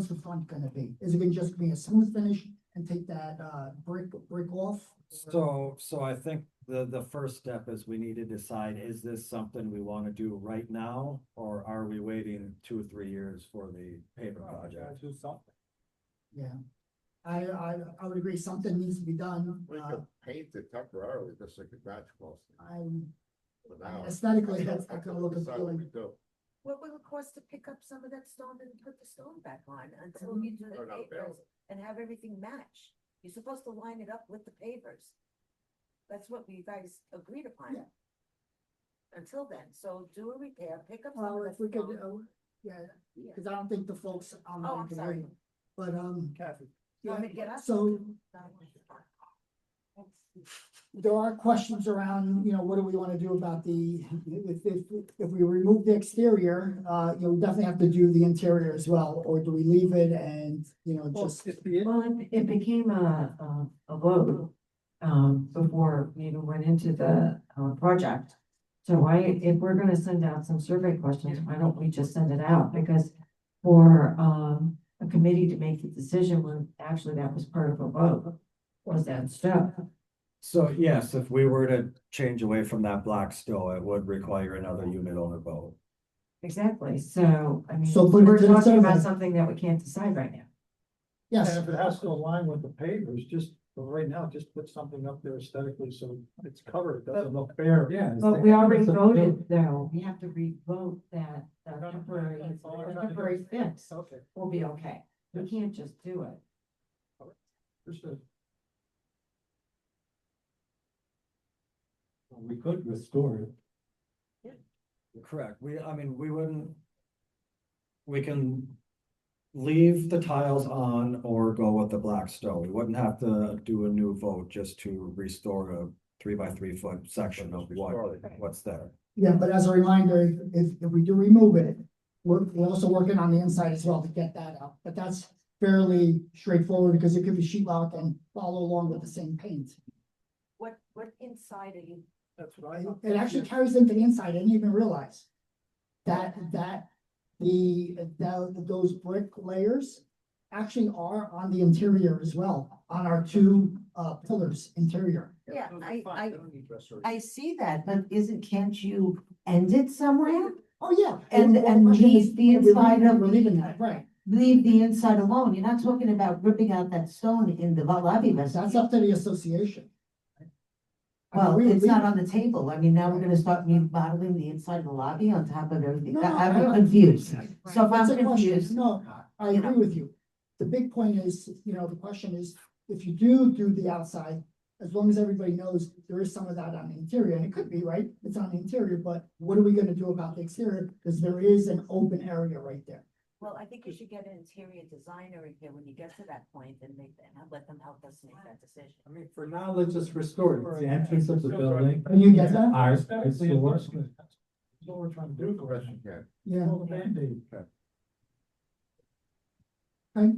the front gonna be? Is it gonna just be a smooth finish and take that, brick off? So I think the first step is we need to decide, is this something we want to do right now? Or are we waiting 2 or 3 years for the paper project? Do something. Yeah. I would agree, something needs to be done. We could paint it temporarily, just like a batch cost. Aesthetically, that's not gonna look appealing. What will it cost to pick up some of that stone and put the stone back on until you do the pavers and have everything match? You're supposed to line it up with the pavers. That's what we guys agreed upon. Yeah. Until then, so do a repair, pick up some Well, of the if we could, stone. because I don't think the folks on Oh, I'm can sorry. hear you. But, Kathy. You want me to get up? So there are questions around, what do we want to do about if we remove the exterior, we definitely have to do the interior as well, or do we leave it and, just. Well, it became a vote, before we even went into the, project. So if we're gonna send out some survey questions, why don't we just send it out? Because for, a committee to make the decision when actually that was part of a vote, was that stuff. So yes, if we were to change away from that black stone, it would require another unit owner vote. Exactly, so, I mean, So put it we're to the talking about survey. something that we can't decide right now. Yes. And if it has to align with the pavers, just, for right now, just put something up there aesthetically so it's covered, it doesn't look bare. Yeah. But we already voted, though, we have to re-vote that the temporary fix Okay. will be okay. We can't just do it. Understood. We could restore it. Correct. We can leave the tiles on or go with the black stone. We wouldn't have to do a new vote just to restore a 3 by 3 foot section of what's there. Yeah, but as a reminder, if we do remove it, we're also working on the inside as well to get that out. But that's fairly straightforward because it could be sheetrock and follow along with the same paint. What inside are you? That's what I. It actually carries into the inside. I didn't even realize that those brick layers actually are on the interior as well, on our 2 pillars interior. Yeah, I see that, but can't you end it somewhere? Oh, yeah. And leave the inside of, We're leaving that, right. leave the inside alone. You're not talking about ripping out that stone in the lobby. That's up to the association. I mean, Well, we would it's not leave- on the table. I mean, now we're gonna start remodeling the inside of the lobby on top of everything. No, I I'm don't- confused. So if That's I'm a question. confused, No, I agree with you. The big point is, the question is, if you do the outside, as long as everybody knows there is some of that on the interior, and it could be, right? It's on the interior, but what are we gonna do about the exterior? Because there is an open area right there. well, I think you should get an interior designer in here when you get to that point and let them help us make that decision. I mean, for now, let's just restore it. It's the entrance of the building. Can you get that? Ours, it's the worst. That's what we're trying to do. The rest you can. Yeah. Pull the Band-Aid. Okay.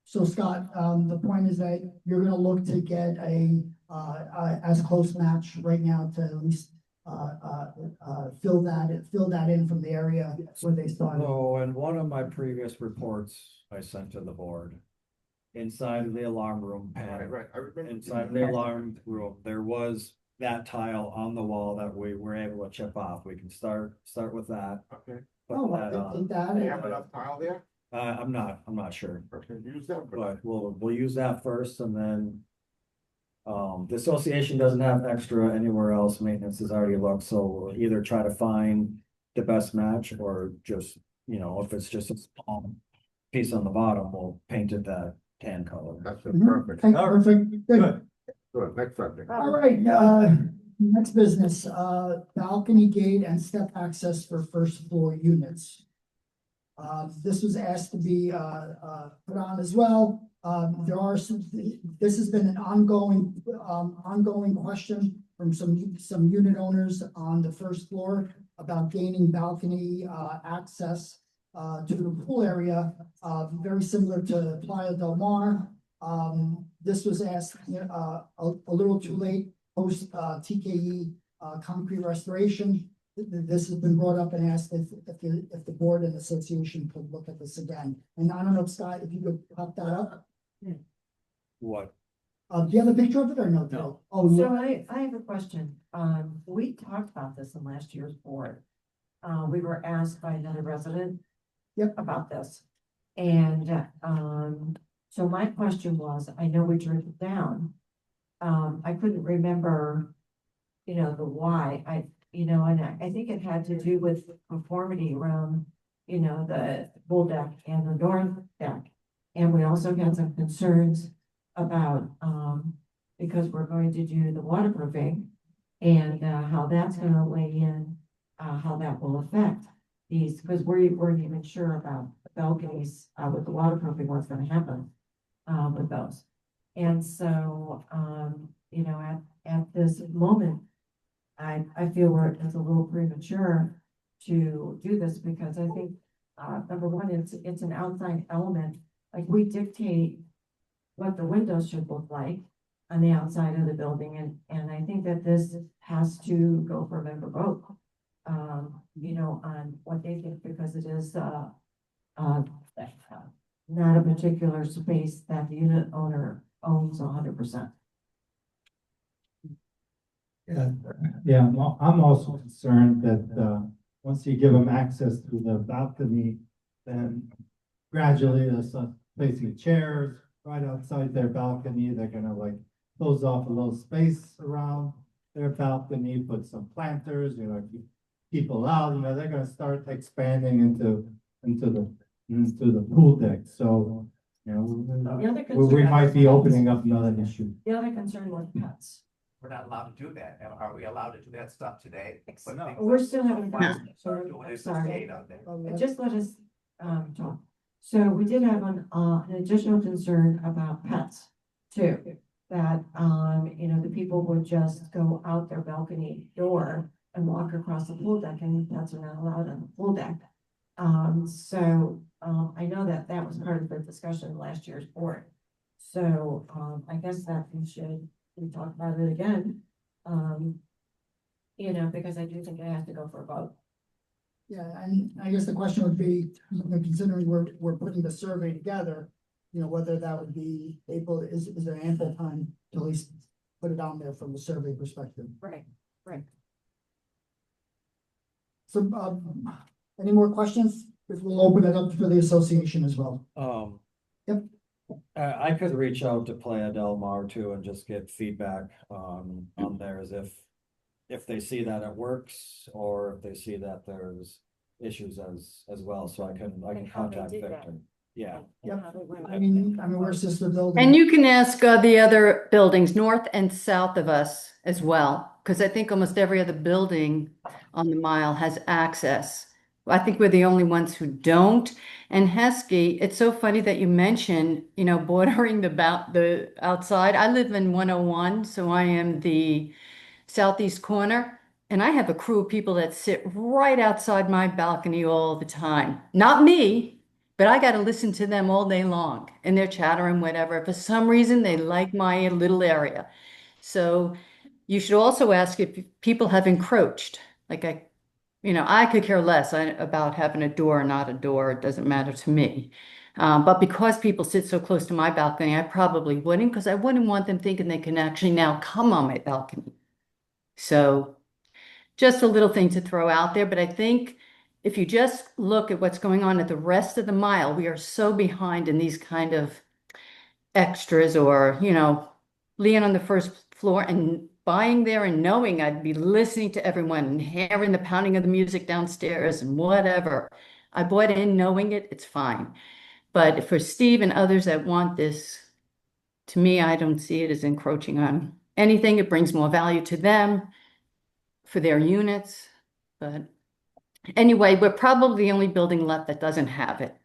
So Scott, the point is that you're gonna look to get as close match right now to at least, fill that in from the area where they started. So in one of my previous reports I sent to the board, inside of the alarm room Right, panel, right. I remember. inside of the alarm room, there was that tile on the wall that we were able to chip off. We can start with that. Okay. Oh, Put that well, on. take that. They have enough tile there? I'm not sure, Okay, use them. but we'll use that first and then. The association doesn't have extra anywhere else. Maintenance has already looked, so we'll either try to find the best match or just, if it's just a small piece on the bottom, we'll paint it that tan color. That's Mhm. perfect. Okay, perfect, good. Good, next subject. All right, next business, balcony gate and step access for first floor units. This was asked to be, put on as well. This has been an ongoing question from some unit owners on the first floor about gaining balcony, access, to the pool area, very similar to Playa del Mar. This was asked, a little too late, post, TKE, concrete restoration. This has been brought up and asked if the board and association could look at this again. And I don't know, Scott, if you could pop that up. What? Do you have a picture of it or no? No. Oh, So yeah. I have a question. We talked about this in last year's board. We were asked by another resident. Yep. About this. And, so my question was, I know we turned it down. I couldn't remember, the why. And I think it had to do with conformity around, the pool deck and the north deck. And we also had some concerns about, because we're going to do the waterproofing and, how that's gonna lay in, how that will affect these, because we weren't even sure about the balconies, with the waterproofing, what's gonna happen, with those. And so, at this moment, I feel it's a little premature to do this because I think, number one, it's an outside element. Like we dictate what the windows should look like on the outside of the building. And I think that this has to go for a member vote. On what they think, because it is, not a particular space that the unit owner owns 100%. Yeah, I'm also concerned that, once you give them access to the balcony, then gradually they'll start placing chairs right outside their balcony. They're gonna close off a little space around their balcony, put some planters, keep people out, they're gonna start expanding into the pool deck. So, The other we might be concern, opening up another issue. the other concern was pets. We're not allowed to do that. Are we allowed to do that stuff today? Put No. things We're up, still having. start doing it, Sorry. skate out there. Just let us, talk. So we did have an additional concern about pets too. That, the people would just go out their balcony door and walk across the pool deck, and pets are not allowed on the pool deck. I know that was part of the discussion last year's board. So, I guess that we talk about it again. Because I do think it has to go for a vote. Yeah, and I guess the question would be, considering we're putting the survey together, whether that would be able, is there ample time to at least put it on there from the survey perspective? Right. So, any more questions? Because we'll open it up for the association as well. Yep. I could reach out to Playa Del Mar too and just get feedback on theirs if they see that it works or if they see that there's issues as well, so I can contact Victor. Yeah. Yep. I mean, we're sister building. And you can ask the other buildings north and south of us as well, because I think almost every other building on the mile has access. I think we're the only ones who don't. And Heskey, it's so funny that you mentioned, bordering the outside. I live in 101, so I am the southeast corner. And I have a crew of people that sit right outside my balcony all the time. Not me, but I got to listen to them all day long and they're chattering, whatever. For some reason, they like my little area. So you should also ask if people have encroached. Like I could care less about having a door or not a door. It doesn't matter to me. But because people sit so close to my balcony, I probably wouldn't, because I wouldn't want them thinking they can actually now come on my balcony. So just a little thing to throw out there, but I think if you just look at what's going on at the rest of the mile, we are so behind in these kind of extras or, being on the first floor and buying there and knowing I'd be listening to everyone and hearing the pounding of the music downstairs and whatever. I bought in knowing it's fine. But for Steve and others that want this, to me, I don't see it as encroaching on anything. It brings more value to them for their units. But anyway, we're probably the only building left that doesn't have it.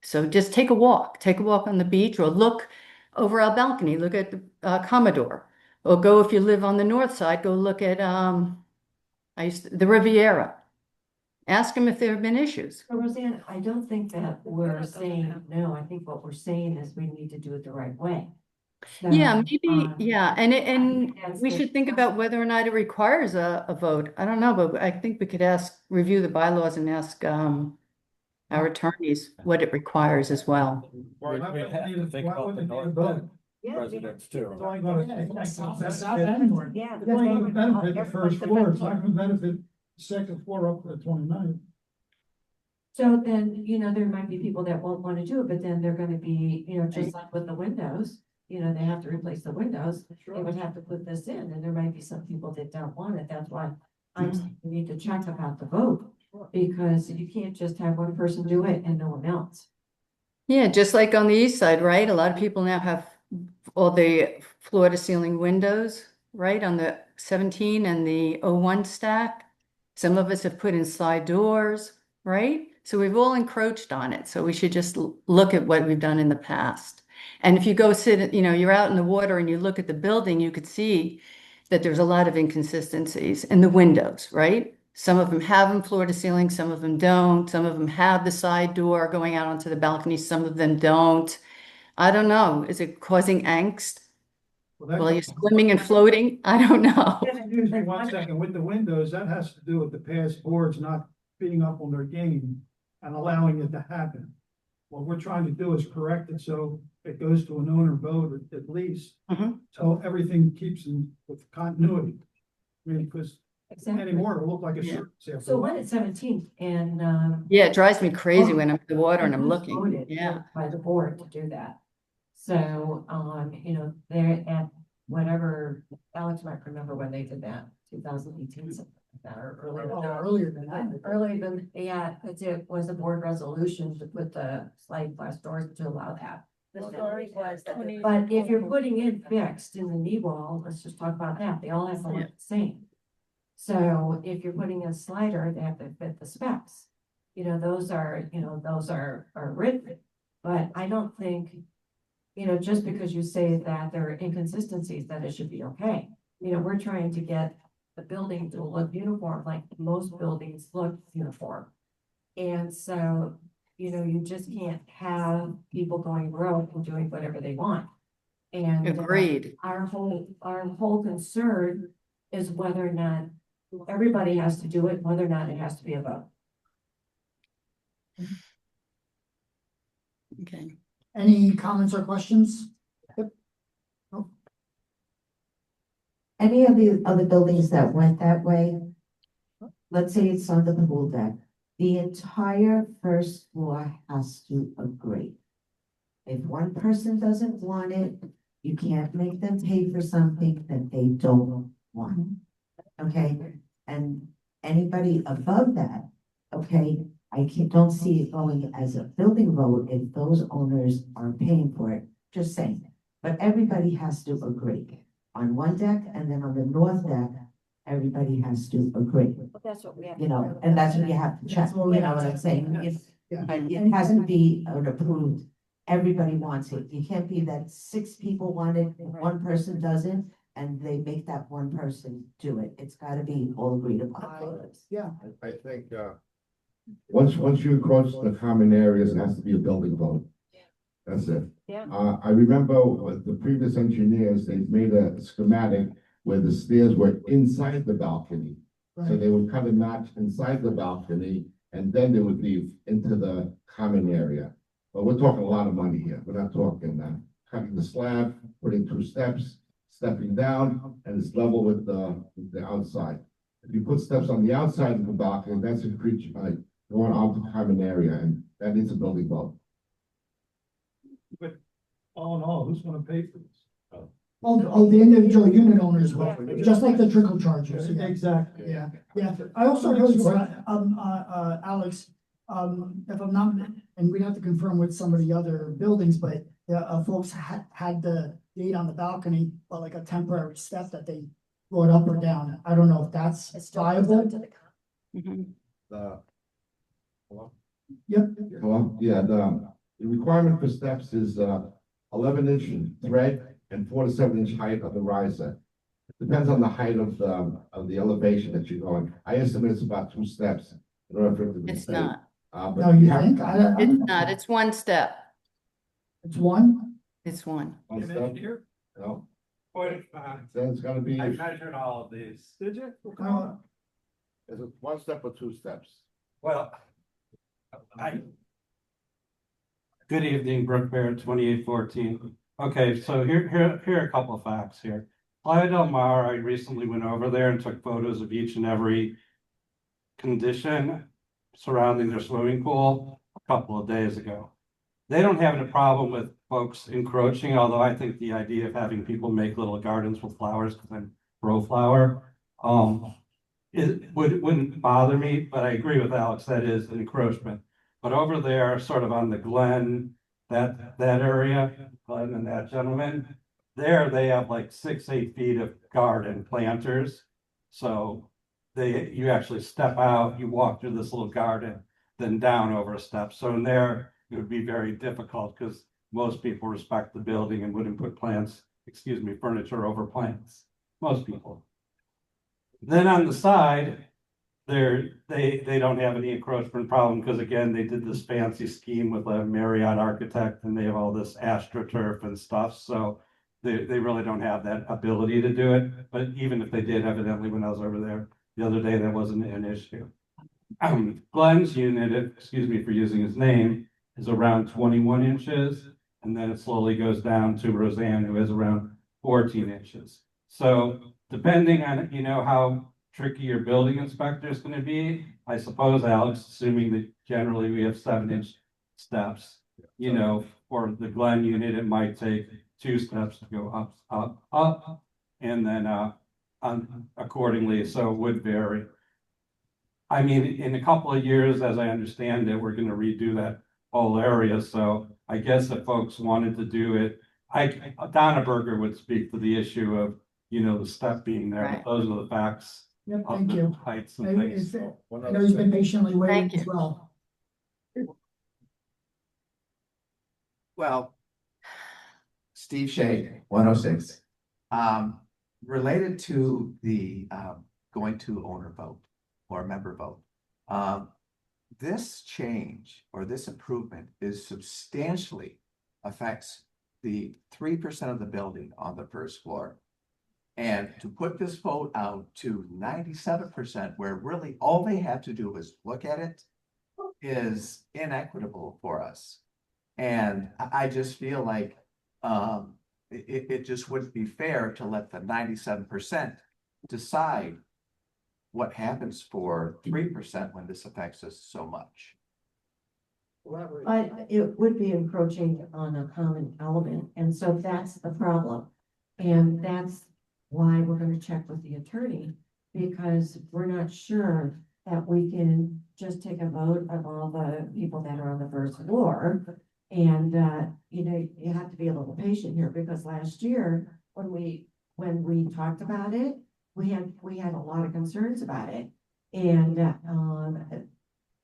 So just take a walk on the beach or look over our balcony, look at the Commodore, or go if you live on the north side, go look at the Riviera. Ask them if there have been issues. So Roseanne, I don't think that we're saying no. I think what we're saying is we need to do it the right way. So, Yeah, maybe, yeah, and that's we the- should think about whether or not it requires a vote. I don't know, but I think we could review the bylaws and ask our attorneys what it requires as well. We have to think about the north residents too. Yeah. It's only gonna benefit the first floor, it's not gonna benefit the second floor up to the 29th. So then, there might be people that won't want to do it, but then they're gonna be, just like with the windows, they have to replace the windows. They would have to put this in, and there might be some people that don't want it. That's why I'm saying we need to check about the vote. Because you can't just have one person do it and no one else. Yeah, just like on the east side, right? A lot of people now have all the floor to ceiling windows, right? On the 17 and the 01 stack. Some of us have put in slide doors, right? So we've all encroached on it. So we should just look at what we've done in the past. And if you go sit, you're out in the water and you look at the building, you could see that there's a lot of inconsistencies in the windows, right? Some of them have them floor to ceiling, some of them don't. Some of them have the side door going out onto the balcony, some of them don't. I don't know. Is it causing angst? While you're swimming and floating? I don't know. Excuse me 1 second, with the windows, that has to do with the past boards not being up on their game and allowing it to happen. What we're trying to do is correct it so it goes to an owner vote at least. So everything keeps in with continuity. I mean, because anymore, it'll look like a shirt. So when it's 17 and, Yeah, it drives me crazy when I'm in the water and I'm looking. voted Yeah. by the board to do that. So, they're at whatever, Alex might remember when they did that, 2018, something like that, or earlier. Earlier than that. Earlier than, yeah, it was a board resolution to put the sliding glass doors to allow that. The story was that. But if you're putting in fixed in the knee wall, let's just talk about that, they all have to look the same. So if you're putting in a slider, they have to fit the specs. Those are written, but I don't think, just because you say that there are inconsistencies, that it should be okay. We're trying to get the building to look uniform, like most buildings look uniform. And so, you just can't have people going rogue and doing whatever they want. And Agreed. our whole concern is whether or not everybody has to do it, whether or not it has to be a vote. Okay. Any comments or questions? Yep. Any of the other buildings that went that way, let's say it's on the pool deck, the entire first floor has to agree. If one person doesn't want it, you can't make them pay for something that they don't want. Okay, and anybody above that, okay, don't see it going as a building vote if those owners are paying for it, just saying. But everybody has to agree on one deck, and then on the north deck, everybody has to agree. Well, that's what we have. You know, and that's what you have to check, you know what I'm saying? But it has to be an approved, everybody wants it. You can't be that 6 people want it, one person doesn't, and they make that one person do it. It's gotta be all agreed upon. Yeah, I think, once you cross the common areas, it has to be a building vote. That's it. Yeah. I remember with the previous engineers, they made a schematic where the stairs were inside the balcony. So right. they would cut a notch inside the balcony, and then they would leave into the common area. But we're talking a lot of money here. We're not talking, cutting the slab, putting 2 steps, stepping down, and it's level with the outside. If you put steps on the outside of the balcony, that's a creature, going onto the common area, and that needs a building vote. But all in all, who's gonna pay for this? Oh, the individual unit owners, will, just like the trickle charges. Yeah. Exactly. Yeah, yeah. I also heard, Alex, if I'm not, and we'd have to confirm with some of the other buildings, but folks had the gate on the balcony, but like a temporary step that they brought up or down. I don't know if that's viable. Hello? Yep. Hello? Yeah, the requirement for steps is 11-inch thread and 4 to 7-inch height of the riser. Depends on the height of the elevation that you're going. I estimate it's about 2 steps in order for it to be It's safe. not. But No, you have- think? It's not. It's one step. It's one? It's one. One step? No, Point, then it's gonna be, I measured all of these. Did you? is it 1 step or 2 steps? Well, good evening, Brooke Barrett, 2814. Okay, so here are a couple of facts here. Playa del Mar, I recently went over there and took photos of each and every condition surrounding their swimming pool a couple of days ago. They don't have any problem with folks encroaching, although I think the idea of having people make little gardens with flowers, because I'm pro-flower, wouldn't bother me, but I agree with Alex, that is an encroachment. But over there, sort of on the Glen, that area, Glen and that gentleman, there they have like 6-8 feet of garden planters. So you actually step out, you walk through this little garden, then down over a step. So in there, it would be very difficult because most people respect the building and wouldn't put furniture over plants. Most people. Then on the side, they don't have any encroachment problem because again, they did this fancy scheme with a Marriott architect and they have all this astroturf and stuff. So they really don't have that ability to do it. But even if they did, evidently when I was over there the other day, that wasn't an issue. Glenn's unit, excuse me for using his name, is around 21 inches. And then it slowly goes down to Roseanne, who is around 14 inches. So depending on, how tricky your building inspector is going to be, I suppose, Alex, assuming that generally we have 7-inch steps, for the Glen unit, it might take 2 steps to go up, and then accordingly, so it would vary. I mean, in a couple of years, as I understand it, we're going to redo that whole area. So I guess if folks wanted to do it, Donna Berger would speak to the issue of, the step being there. Right. But those are the facts. Yep, Of thank the you. heights and Maybe things. I know he's been patiently waiting Thank as well. Well, Steve Shea, 106. Related to the going to owner vote or member vote. This change or this improvement is substantially affects the 3% of the building on the first floor. And to put this vote out to 97%, where really all they have to do is look at it, is inequitable for us. And I just feel like it just wouldn't be fair to let the 97% decide what happens for 3% when this affects us so much? But it would be encroaching on a common element, and so that's the problem. And that's why we're gonna check with the attorney, because we're not sure that we can just take a vote of all the people that are on the first floor. And, you know, you have to be a little patient here, because last year, when we talked about it, we had a lot of concerns about it. And,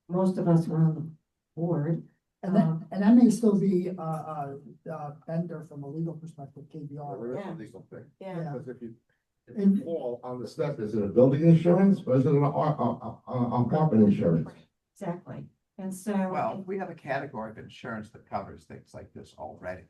most of us were on the board. And that may still be, Bender from a legal perspective, KBR. Well, that's Yeah. a legal thing. Yeah. Because if you fall on the step, is it a building insurance or is it an apartment insurance? Exactly. And so. Well, we have a category of insurance that covers things like this already.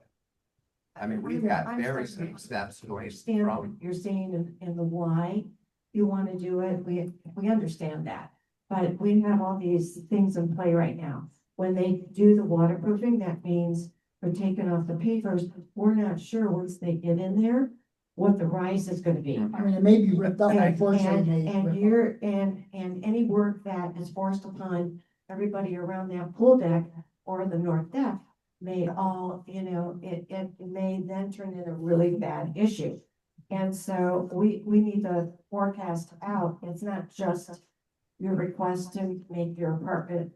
I mean, we've got I'm very starting steep steps going understand what from, you're saying and the why you want to do it. We understand that. But we have all these things in play right now. When they do the waterproofing, that means they're taking off the pavers. We're not sure once they get in there, what the rise is gonna be. I mean, it may be ripped up, unfortunately. And any work that is forced upon everybody around that pool deck or the north deck may all, you know, it may then turn into a really bad issue. And so we need to forecast out. It's not just your request to make your apartment,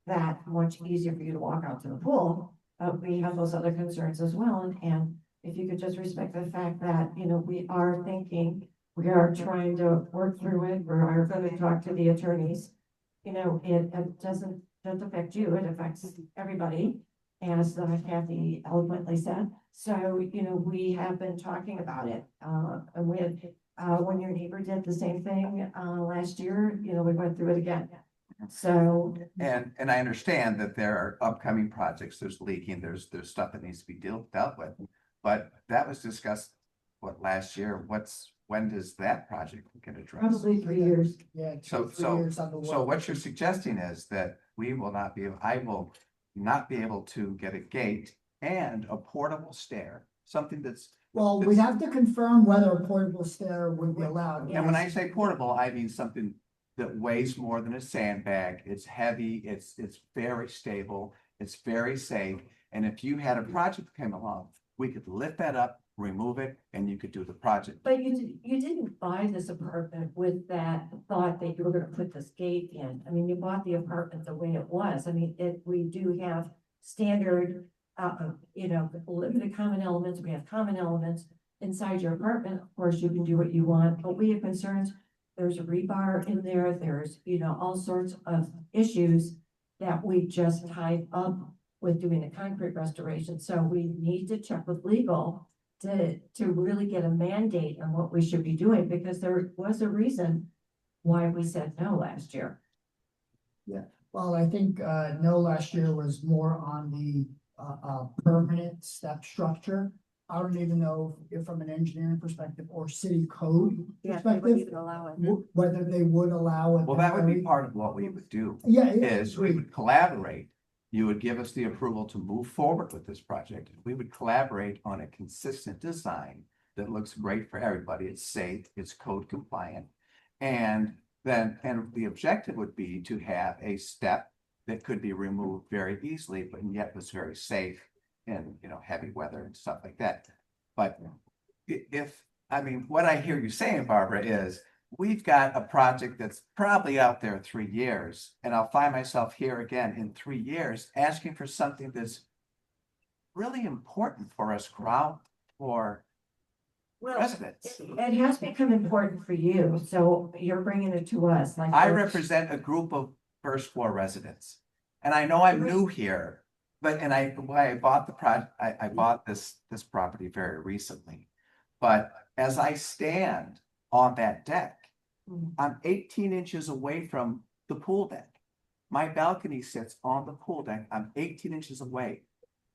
that much easier for you to walk out to the pool. We have those other concerns as well, and if you could just respect the fact that, you know, we are trying to work through it, we are gonna talk to the attorneys. You know, it doesn't just affect you, it affects everybody, as Kathy eloquently said. So, you know, we have been talking about it, and we had, when your neighbor did the same thing, last year, you know, we went through it again. So. and I understand that there are upcoming projects, there's leaking, there's stuff that needs to be dealt with. But that was discussed, last year, when does that project get addressed? Probably 3 years. Yeah, So, 3 years on the so work. what you're suggesting is that I will not be able to get a gate and a portable stair, something that's. Well, we'd have to confirm whether a portable stair would be allowed. And when I say portable, I mean something that weighs more than a sandbag, it's heavy, it's very stable, it's very safe. And if you had a project that came along, we could lift that up, remove it, and you could do the project. But you didn't buy this apartment with that thought that you were gonna put this gate in. I mean, you bought the apartment the way it was. I mean, we do have standard, limited common elements. We have common elements inside your apartment. Of course, you can do what you want, but we have concerns. There's a rebar in there. There's, all sorts of issues that we just tied up with doing a concrete restoration. So we need to check with legal to really get a mandate on what we should be doing, because there was a reason why we said no last year. Yeah, well, I think, no, last year was more on the, permanent step structure. I don't even know if from an engineering perspective or city code perspective, Allow it. whether they would allow it. Well, that would be part of what we would do, Yeah, is we would collaborate. You would give us the approval to move forward with this project. We would collaborate on a consistent design that looks great for everybody. It's safe, it's code compliant. And the objective would be to have a step that could be removed very easily, but yet was very safe in, heavy weather and stuff like that. But what I hear you saying, Barbara, is we've got a project that's probably out there 3 years, and I'll find myself here again in 3 years asking for something that's really important for us, for residents. It has become important for you, so you're bringing it to us. Like I represent a group of first floor residents, and I know I'm new here, but I bought the project, I bought this property very recently. But as I stand on that deck, I'm 18 inches away from the pool deck. My balcony sits on the pool deck. I'm 18 inches away.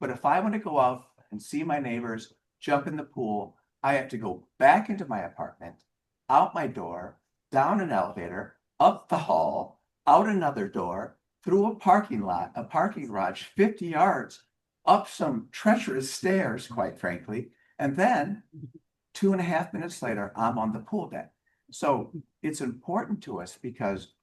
But if I want to go out and see my neighbors, jump in the pool, I have to go back into my apartment, out my door, down an elevator, up the hall, out another door, through a parking garage, 50 yards, up some treacherous stairs, quite frankly. And then 2.5 minutes later, I'm on the pool deck. So it's important to us because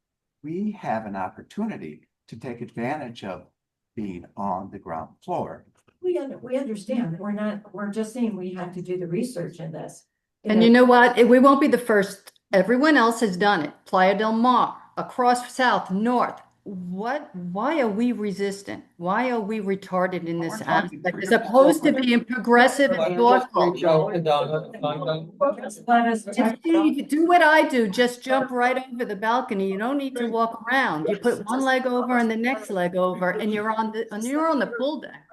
we have an opportunity to take advantage of being on the ground floor. We understand, we're just saying we have to do the research in this. And you know what? We won't be the first. Everyone else has done it. Playa del Mar, across south, north. Why are we resistant? Why are we retarded in this aspect as opposed to being progressive and thoughtful? Just let us check it out. You do what I do, just jump right over the balcony. You don't need to walk around. You put one leg over and the next leg over and you're on the pool deck.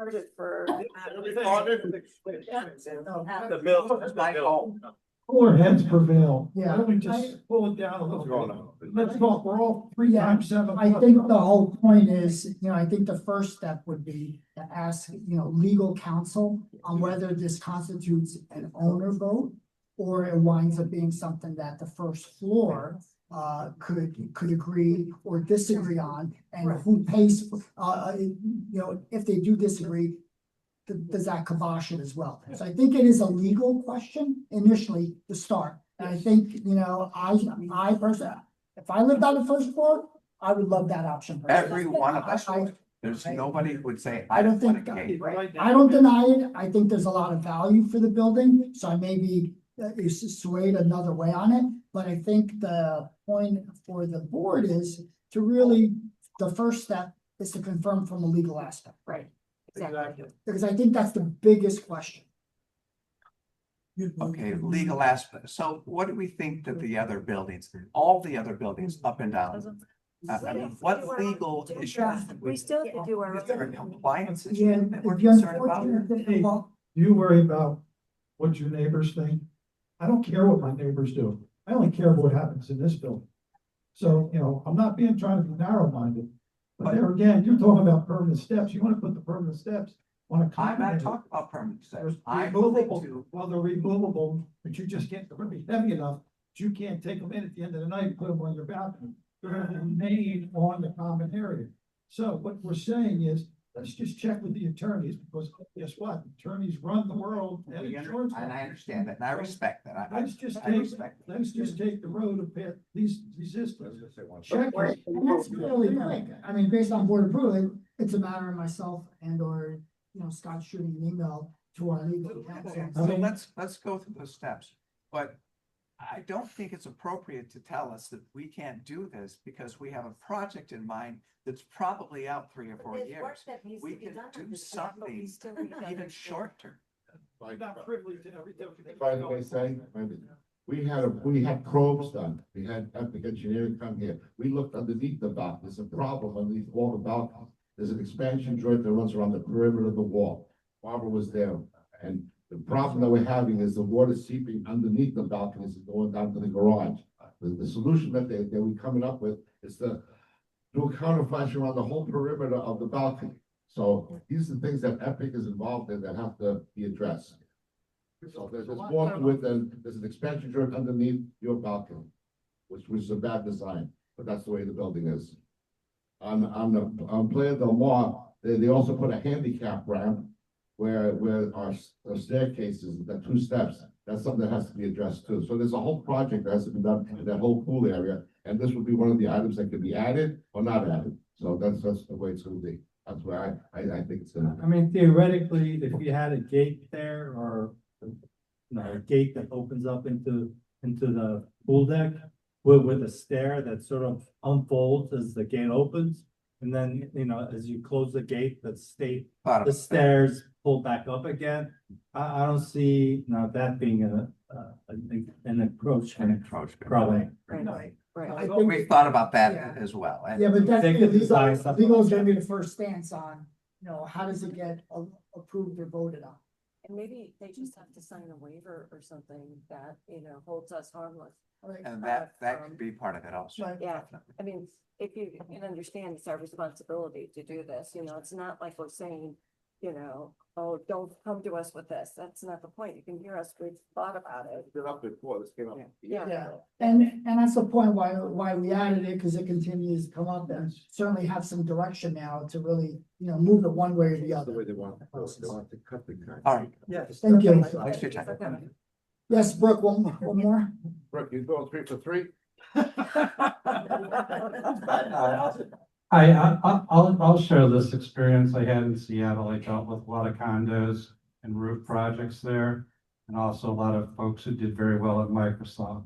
Cooler heads prevail. Yeah. Why don't we just pull it down a little bit? Let's talk, we're all 3 times 7. I think the whole point is, I think the first step would be to ask, legal counsel on whether this constitutes an owner vote or it winds up being something that the first floor could agree or disagree on, and who pays, if they do disagree, does that kibosh it as well? So I think it is a legal question initially to start. And I think, I personally, if I lived on the first floor, I would love that option. personally. Every one of us would. There's nobody who would say, I I don't don't want think, a gate. I don't deny it. I think there's a lot of value for the building, so I may be swayed another way on it. But I think the point for the board is to really, the first step is to confirm from a legal aspect. Right, exactly. Because I think that's the biggest question. Okay, legal aspect. So what do we think that the other buildings, all the other buildings up and down? I mean, what legal issues? We still have to do our. Is there a compliance Yeah, issue that we're the concerned about? unfortunate thing, well, You worry about what your neighbors think. I don't care what my neighbors do. I only care what happens in this building. So, I'm not trying to be narrow-minded. But there again, you're talking about permanent steps. You want to put the permanent steps on a I'm common not area. talking about permanent steps. There's I'm removable, willing to. well, they're removable, but you just can't, they're gonna be heavy enough, that you can't take them in at the end of the night and put them on your balcony. They're gonna remain on the common area. So what we're saying is, let's just check with the attorneys, because guess what? Attorneys run the world. And insurance And I understand that, and I respect that. Let's just I take, respect that. let's just take the road of least resistance. Check it. and that's fairly quick. I mean, based on board approval, it's a matter of myself and or, Scott shooting an email to our legal counsel. So let's go through those steps, but I don't think it's appropriate to tell us that we can't do this because we have a project in mind that's probably out 3 or 4 years. We can do something even short term. Not privy to everything. By the way, we had probes done. We had Epic Engineering come here. We looked underneath the balcony. There's a problem underneath all the balconies. There's an expansion joint that runs around the perimeter of the wall. Barbara was there. And the problem that we're having is the water seeping underneath the balconies and going down to the garage. The solution that we're coming up with is to do a counterflash around the whole perimeter of the balcony. So these are the things that Epic is involved in that have to be addressed. So there's more to it than, there's an expansion joint underneath your balcony, which is a bad design, but that's the way the building is. On Playa del Mar, they also put a handicap ramp where our staircases, the 2 steps, that's something that has to be addressed too. So there's a whole project that has to be done in that whole pool area, and this would be one of the items that could be added or not added. So that's the way it's gonna be. That's where I think it's gonna. I mean, theoretically, if you had a gate there or, a gate that opens up into the pool deck with a stair that sort of unfolds as the gate opens. And then, as you close the gate, the stairs pull back up again. I don't see, that being an approach. Probably. Right. I think- We've thought about that Yeah. as well. Yeah, but that's, They could design something legal is like gonna be the first stance on, how does it get approved or voted on? And maybe they just have to sign a waiver or something that, holds us harmless. And that could be part of it also. Right. Yeah, I mean, if you can understand, it's our responsibility to do this, it's not like we're saying, oh, don't come to us with this. That's not the point. You can hear us, we've thought about it. Been up before, this came up. Yeah, and that's the point why we added it, because it continues to come up and certainly have some direction now to really, move it one way or the The other. way they want to cut the. All right. Yes. Thank you. Thanks for your time. Yes, Brooke, one more. Brooke, you going 3 for 3? I'll share this experience I had in Seattle. I dealt with a lot of condos and roof projects there, and also a lot of folks who did very well at Microsoft.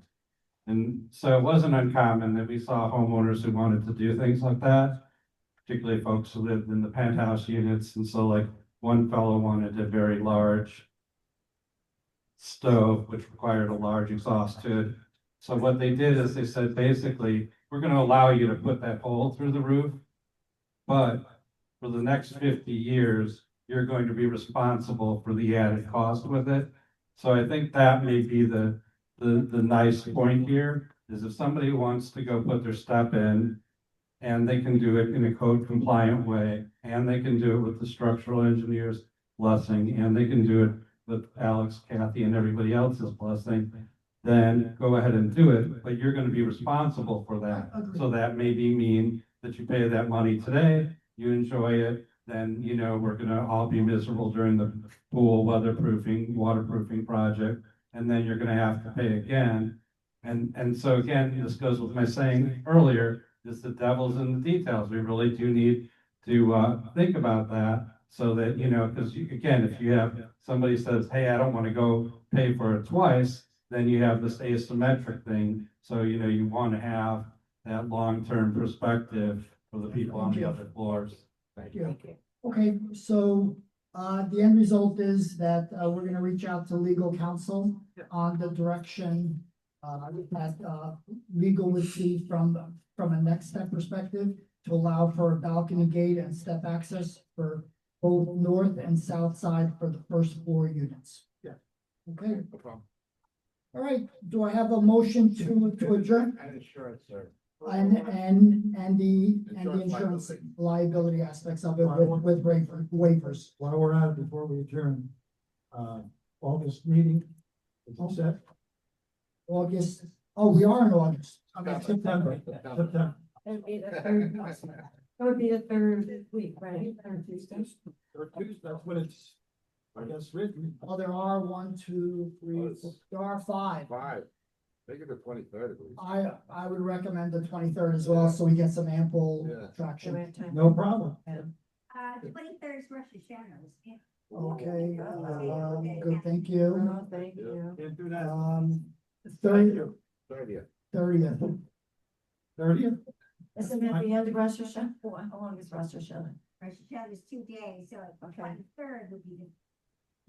And so it wasn't uncommon that we saw homeowners who wanted to do things like that, particularly folks who lived in the penthouse units. And so like one fellow wanted a very large stove, which required a large exhaust hood. So what they did is they said, basically, we're gonna allow you to put that hole through the roof, but for the next 50 years, you're going to be responsible for the added cost with it. So I think that may be the nice point here, is if somebody wants to go put their step in, and they can do it in a code compliant way, and they can do it with the structural engineer's blessing, and they can do it with Alex, Kathy, and everybody else's blessing, then go ahead and do it, but you're gonna be responsible for that. So that maybe mean that you pay that money today, you enjoy it, then, you know, we're gonna all be miserable during the pool weatherproofing, waterproofing project, and then you're gonna have to pay again. And so again, this goes with my saying earlier, is the devil's in the details. We really do need to think about that, so that, you know, because again, if you have somebody says, hey, I don't want to go pay for it twice, then you have this asymmetric thing. So, you know, you want to have that long-term perspective for the people on the other floors. Thank you. Okay, so the end result is that we're gonna reach out to legal counsel on the direction that legal would see from a next step perspective to allow for a balcony gate and step access for both north and south side for the first floor units. Yeah. Okay, No problem. all right, do I have a motion to adjourn? And insurance, sir. And the insurance liability aspects of it with waivers. While we're at it, before we adjourn, August meeting, is all set? August, oh, we are in August. September. It would be the third week, right? Third Tuesday. Or Tuesday, that's when it's, I guess, written. Oh, there are 1, 2, 3, 4, there are 5. 5. Make it the 23rd at least. I would recommend the 23rd as well, so we get some ample Yeah. traction. No problem. 23rd is Rosh Hashanah. Okay, good, thank you. Oh, thank you. Can't do that. 30th, 30th. 30th? Isn't that the end of Rosh Hashanah? How long is Rosh Hashanah? Rosh Hashanah is 2 days, so Okay. 23rd would be the.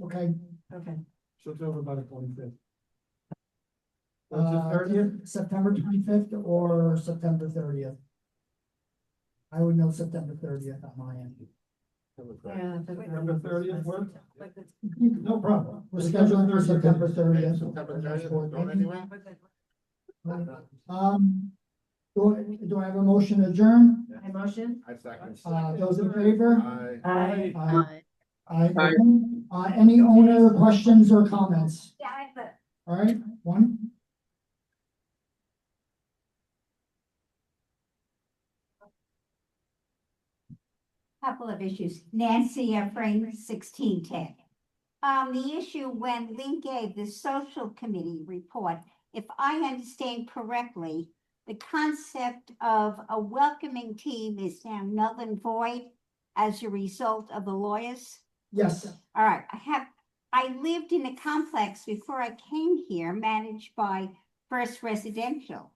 okay. Okay. So it's over by the 25th. What's the 30th? September 25th or September 30th? I would know September 30th on my end. Yeah. September 30th work? Like it's- No problem. We're scheduled for September 30th. September 30th, going anywhere? Do I have a motion to adjourn? I motion? I second. Those in favor? Aye. Aye. Any owner questions or comments? Yeah, I have a All right, one. couple of issues. Nancy Efrain, 1610. The issue when Lynn gave the social committee report, if I understand correctly, the concept of a welcoming team is now null and void as a result of the lawyers. Yes, All right, I lived in a complex before I came here, managed by First Residential.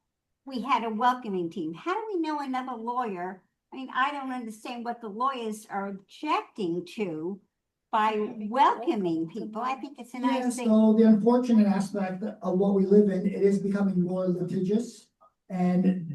We had a welcoming team. How do we know another lawyer? I mean, I don't understand what the lawyers are objecting to by welcoming people. I think it's a yeah, nice thing. so the unfortunate aspect of what we live in, it is becoming more litigious. And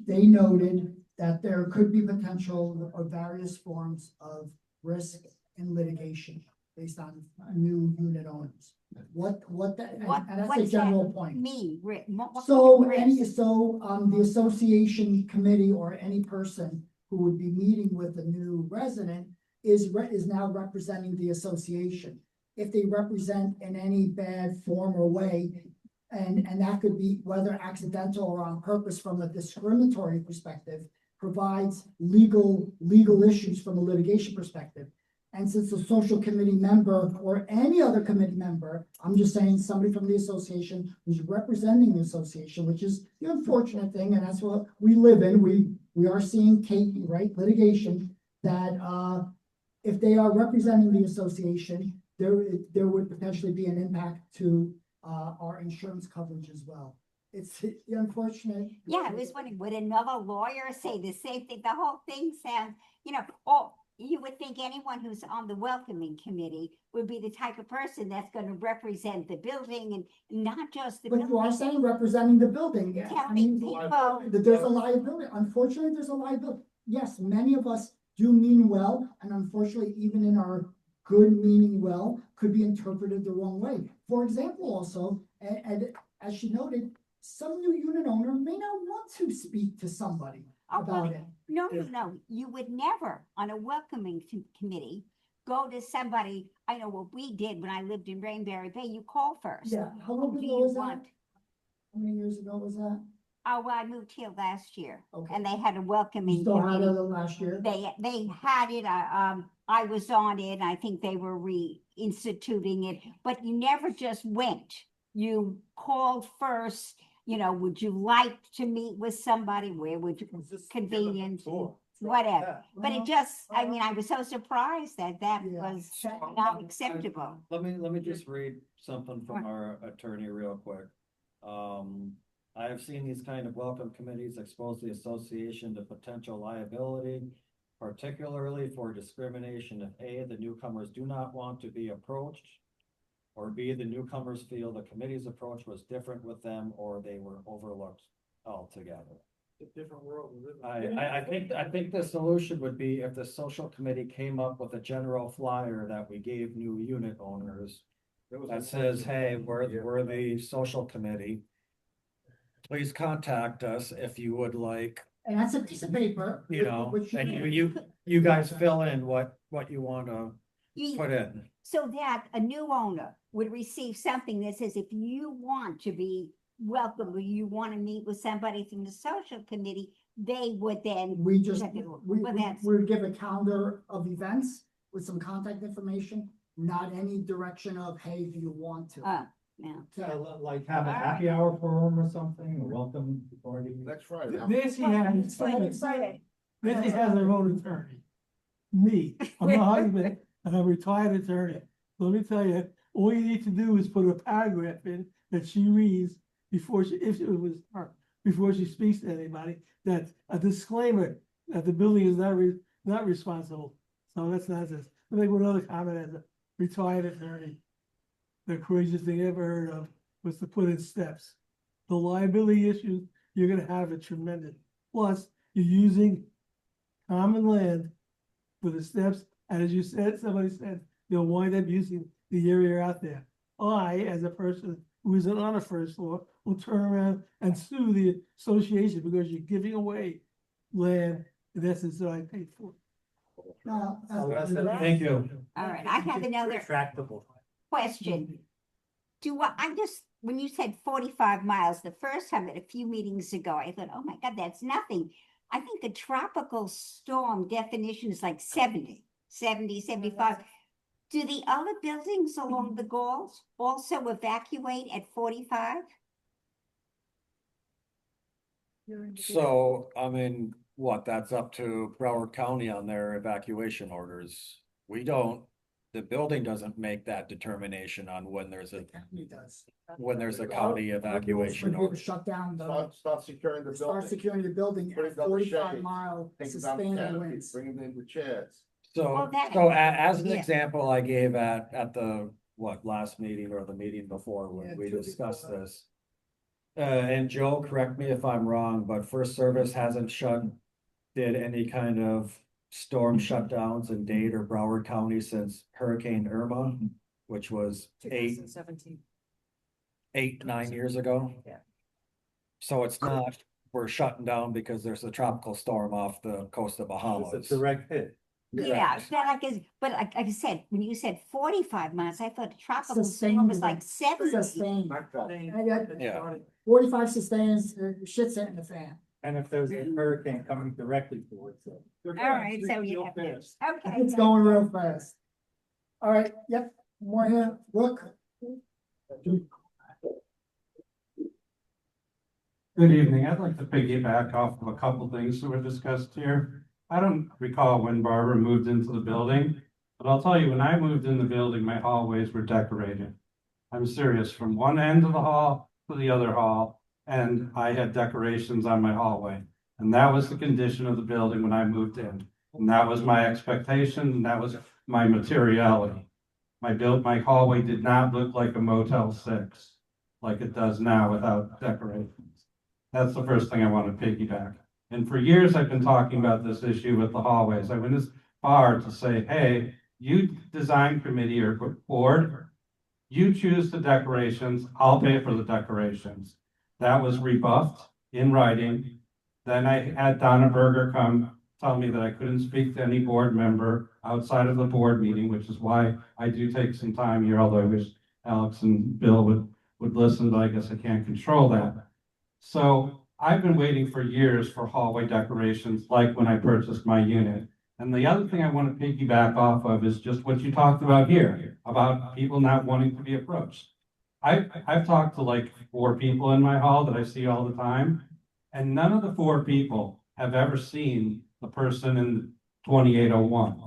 they noted that there could be potential of various forms of risk and litigation based on new unit owners. And that's a What's general that point. mean? What So kind of risk? the association committee or any person who would be meeting with a new resident is now representing the association. If they represent in any bad form or way, and that could be whether accidental or on purpose from a discriminatory perspective, provides legal issues from a litigation perspective. And since a social committee member or any other committee member, I'm just saying somebody from the association who's representing the association, which is the unfortunate thing, and that's what we live in. We are seeing right, litigation that, if they are representing the association, there would potentially be an impact to, our insurance coverage as well. It's unfortunate. Yeah, I was wondering, would another lawyer say the same thing? The whole thing sounds, oh, you would think anyone who's on the welcoming committee would be the type of person that's gonna represent the building and not just the But you are building. saying representing the building, yeah. I Telling mean, people, there's a liability. Unfortunately, there's a liability. Yes, many of us do mean well, and unfortunately, even in our good meaning well, could be interpreted the wrong way. For example, also, and as she noted, some new unit owner may not want to speak to somebody about it. no, you would never, on a welcoming committee, go to somebody, I know what we did when I lived in Rainberry Bay, you call first. Yeah, how long Who do ago you was that? want? How many years ago was that? Oh, well, I moved here last year, Okay. and they had a You welcoming still had it committee. last year? They had it, I was on it, and I think they were reinstituting it, but you never just went. You called first, would you like to meet with somebody? Where would you, convenient, whatever. But it just, I mean, I was so surprised that was not acceptable. Let me just read something from our attorney real quick. I have seen these kind of welcome committees expose the association to potential liability, particularly for discrimination if A, the newcomers do not want to be approached, or B, the newcomers feel the committee's approach was different with them, or they were overlooked altogether. It's a different world. we live in. I think the solution would be if the social committee came up with a general flyer that we gave new unit owners that says, hey, we're the social committee. Please contact us if you would like, And that's a piece of paper. and you guys fill in what you wanna put in. So that a new owner would receive something that says, if you want to be welcome, or you want to meet with somebody from the social committee, they would then. We just, check it. we Well, that's- would give a calendar of events with some contact information, not any direction of, hey, do you want to? Yeah. So, like have a happy hour for them or something, or welcome party. That's right. Nancy has, Nancy has her own attorney. Me, I'm a husband, and I'm a retired attorney. Let me tell you, all you need to do is put a paragraph in that she reads before she, if it was her, before she speaks to anybody, that's a disclaimer that the building is not responsible. So that's nonsense. Let me make one other comment as a retired attorney. The craziest thing I ever heard of was to put in steps. The liability issues you're gonna have are tremendous. Plus, you're using common land for the steps, and as you said, somebody said, you'll wind up using the area out there. I, as a person who isn't on a first floor, will turn around and sue the association because you're giving away land in essence that I paid for. No, Thank you. All right, I have another Retractable. question. When you said 45 miles, the first time at a few meetings ago, I thought, oh my God, that's nothing. I think a tropical storm definition is like 70, 75. Do the other buildings along the Gulf also evacuate at 45? So, I mean, that's up to Broward County on their evacuation orders. The building doesn't make that determination on when there's a county evacuation Would be able order. to shut down Start securing the start building. securing the building Put at it on the 45-mile Take them down the sustained canopy, winds. bring them in with chairs. So, as an example, I gave at the, last meeting or the meeting before when we discussed this. And Joe, correct me if I'm wrong, but First Service hasn't did any kind of storm shutdowns in Dade or Broward County since Hurricane Irma, which was 2017. 9 years ago. Yeah. So it's not, we're shutting down because there's a tropical storm off the coast of Bahamas. It's a direct hit. Yeah, but like I said, when you said 45 miles, I thought a tropical storm was like 70. Sustained. Yeah. 45 sustains, shit's hitting the fan. And if there's a hurricane coming directly towards it. All right, so you have to, okay. It's going real fast. All right, yep, more here, Brooke. Good evening. I'd like to piggyback off of a couple things that were discussed here. I don't recall when Barbara moved into the building, but I'll tell you, when I moved in the building, my hallways were decorated. I'm serious, from one end of the hall to the other hall, and I had decorations on my hallway. And that was the condition of the building when I moved in. And that was my expectation, and that was my materiality. My hallway did not look like a Motel 6, like it does now without decorations. That's the first thing I want to piggyback. And for years, I've been talking about this issue with the hallways. I went as far to say, hey, you design committee or board, you choose the decorations, I'll pay for the decorations. That was rebuffed in writing. Then I had Donna Berger come tell me that I couldn't speak to any board member outside of the board meeting, which is why I do take some time here, although I wish Alex and Bill would listen, but I guess I can't control that. So I've been waiting for years for hallway decorations, like when I purchased my unit. And the other thing I want to piggyback off of is just what you talked about here, about people not wanting to be approached. I've talked to like 4 people in my hall that I see all the time, and none of the 4 people have ever seen the person in 2801.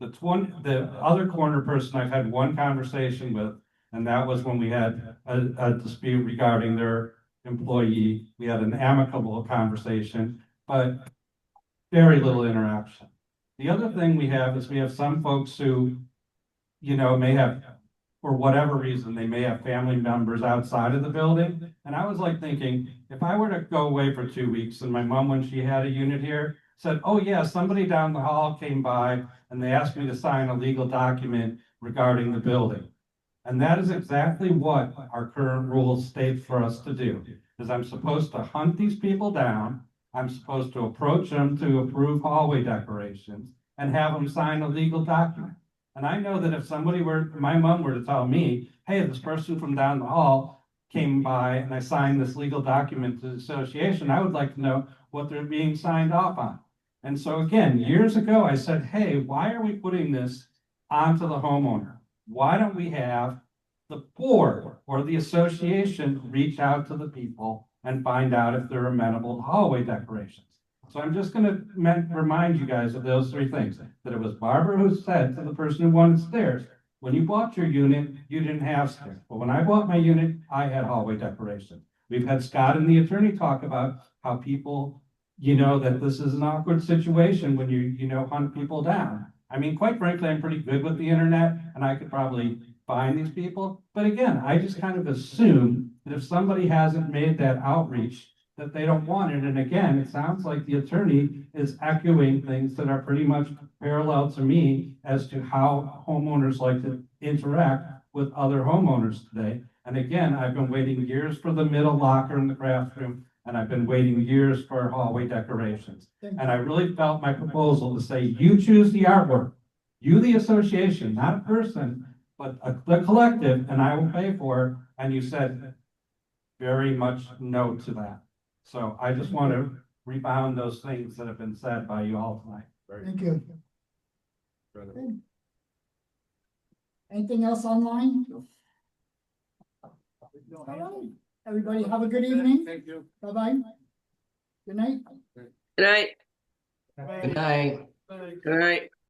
The other corner person I've had one conversation with, and that was when we had a dispute regarding their employee. We had an amicable conversation, but very little interaction. The other thing we have is we have some folks who, may have, for whatever reason, they may have family members outside of the building. And I was like thinking, if I were to go away for 2 weeks and my mom, when she had a unit here, said, oh yeah, somebody down the hall came by and they asked me to sign a legal document regarding the building. And that is exactly what our current rules state for us to do, is I'm supposed to hunt these people down. I'm supposed to approach them to approve hallway decorations and have them sign a legal document. And I know that if my mom were to tell me, hey, this person from down the hall came by and I signed this legal document to the association, I would like to know what they're being signed off on. And so again, years ago, I said, hey, why are we putting this onto the homeowner? Why don't we have the board or the association reach out to the people and find out if they're amenable to hallway decorations? So I'm just gonna remind you guys of those 3 things, that it was Barbara who said to the person who wanted stairs, when you bought your unit, you didn't have stairs. But when I bought my unit, I had hallway decorations. We've had Scott and the attorney talk about how people, that this is an awkward situation when you hunt people down. I mean, quite frankly, I'm pretty good with the internet and I could probably find these people. But again, I just kind of assume that if somebody hasn't made that outreach, that they don't want it. And again, it sounds like the attorney is echoing things that are pretty much parallel to me as to how homeowners like to interact with other homeowners today. And again, I've been waiting years for the middle locker in the craft room, and I've been waiting years for hallway decorations. And I really felt my proposal to say, you choose the artwork, you the association, not a person, but the collective, and I will pay for it. And you said very much no to that. So I just want to rebound those things that have been said by you all tonight. Thank you. Okay. Anything else online? All right. Everybody have a good evening. Thank you. Bye-bye. Good night. Good night. Good night. Good night.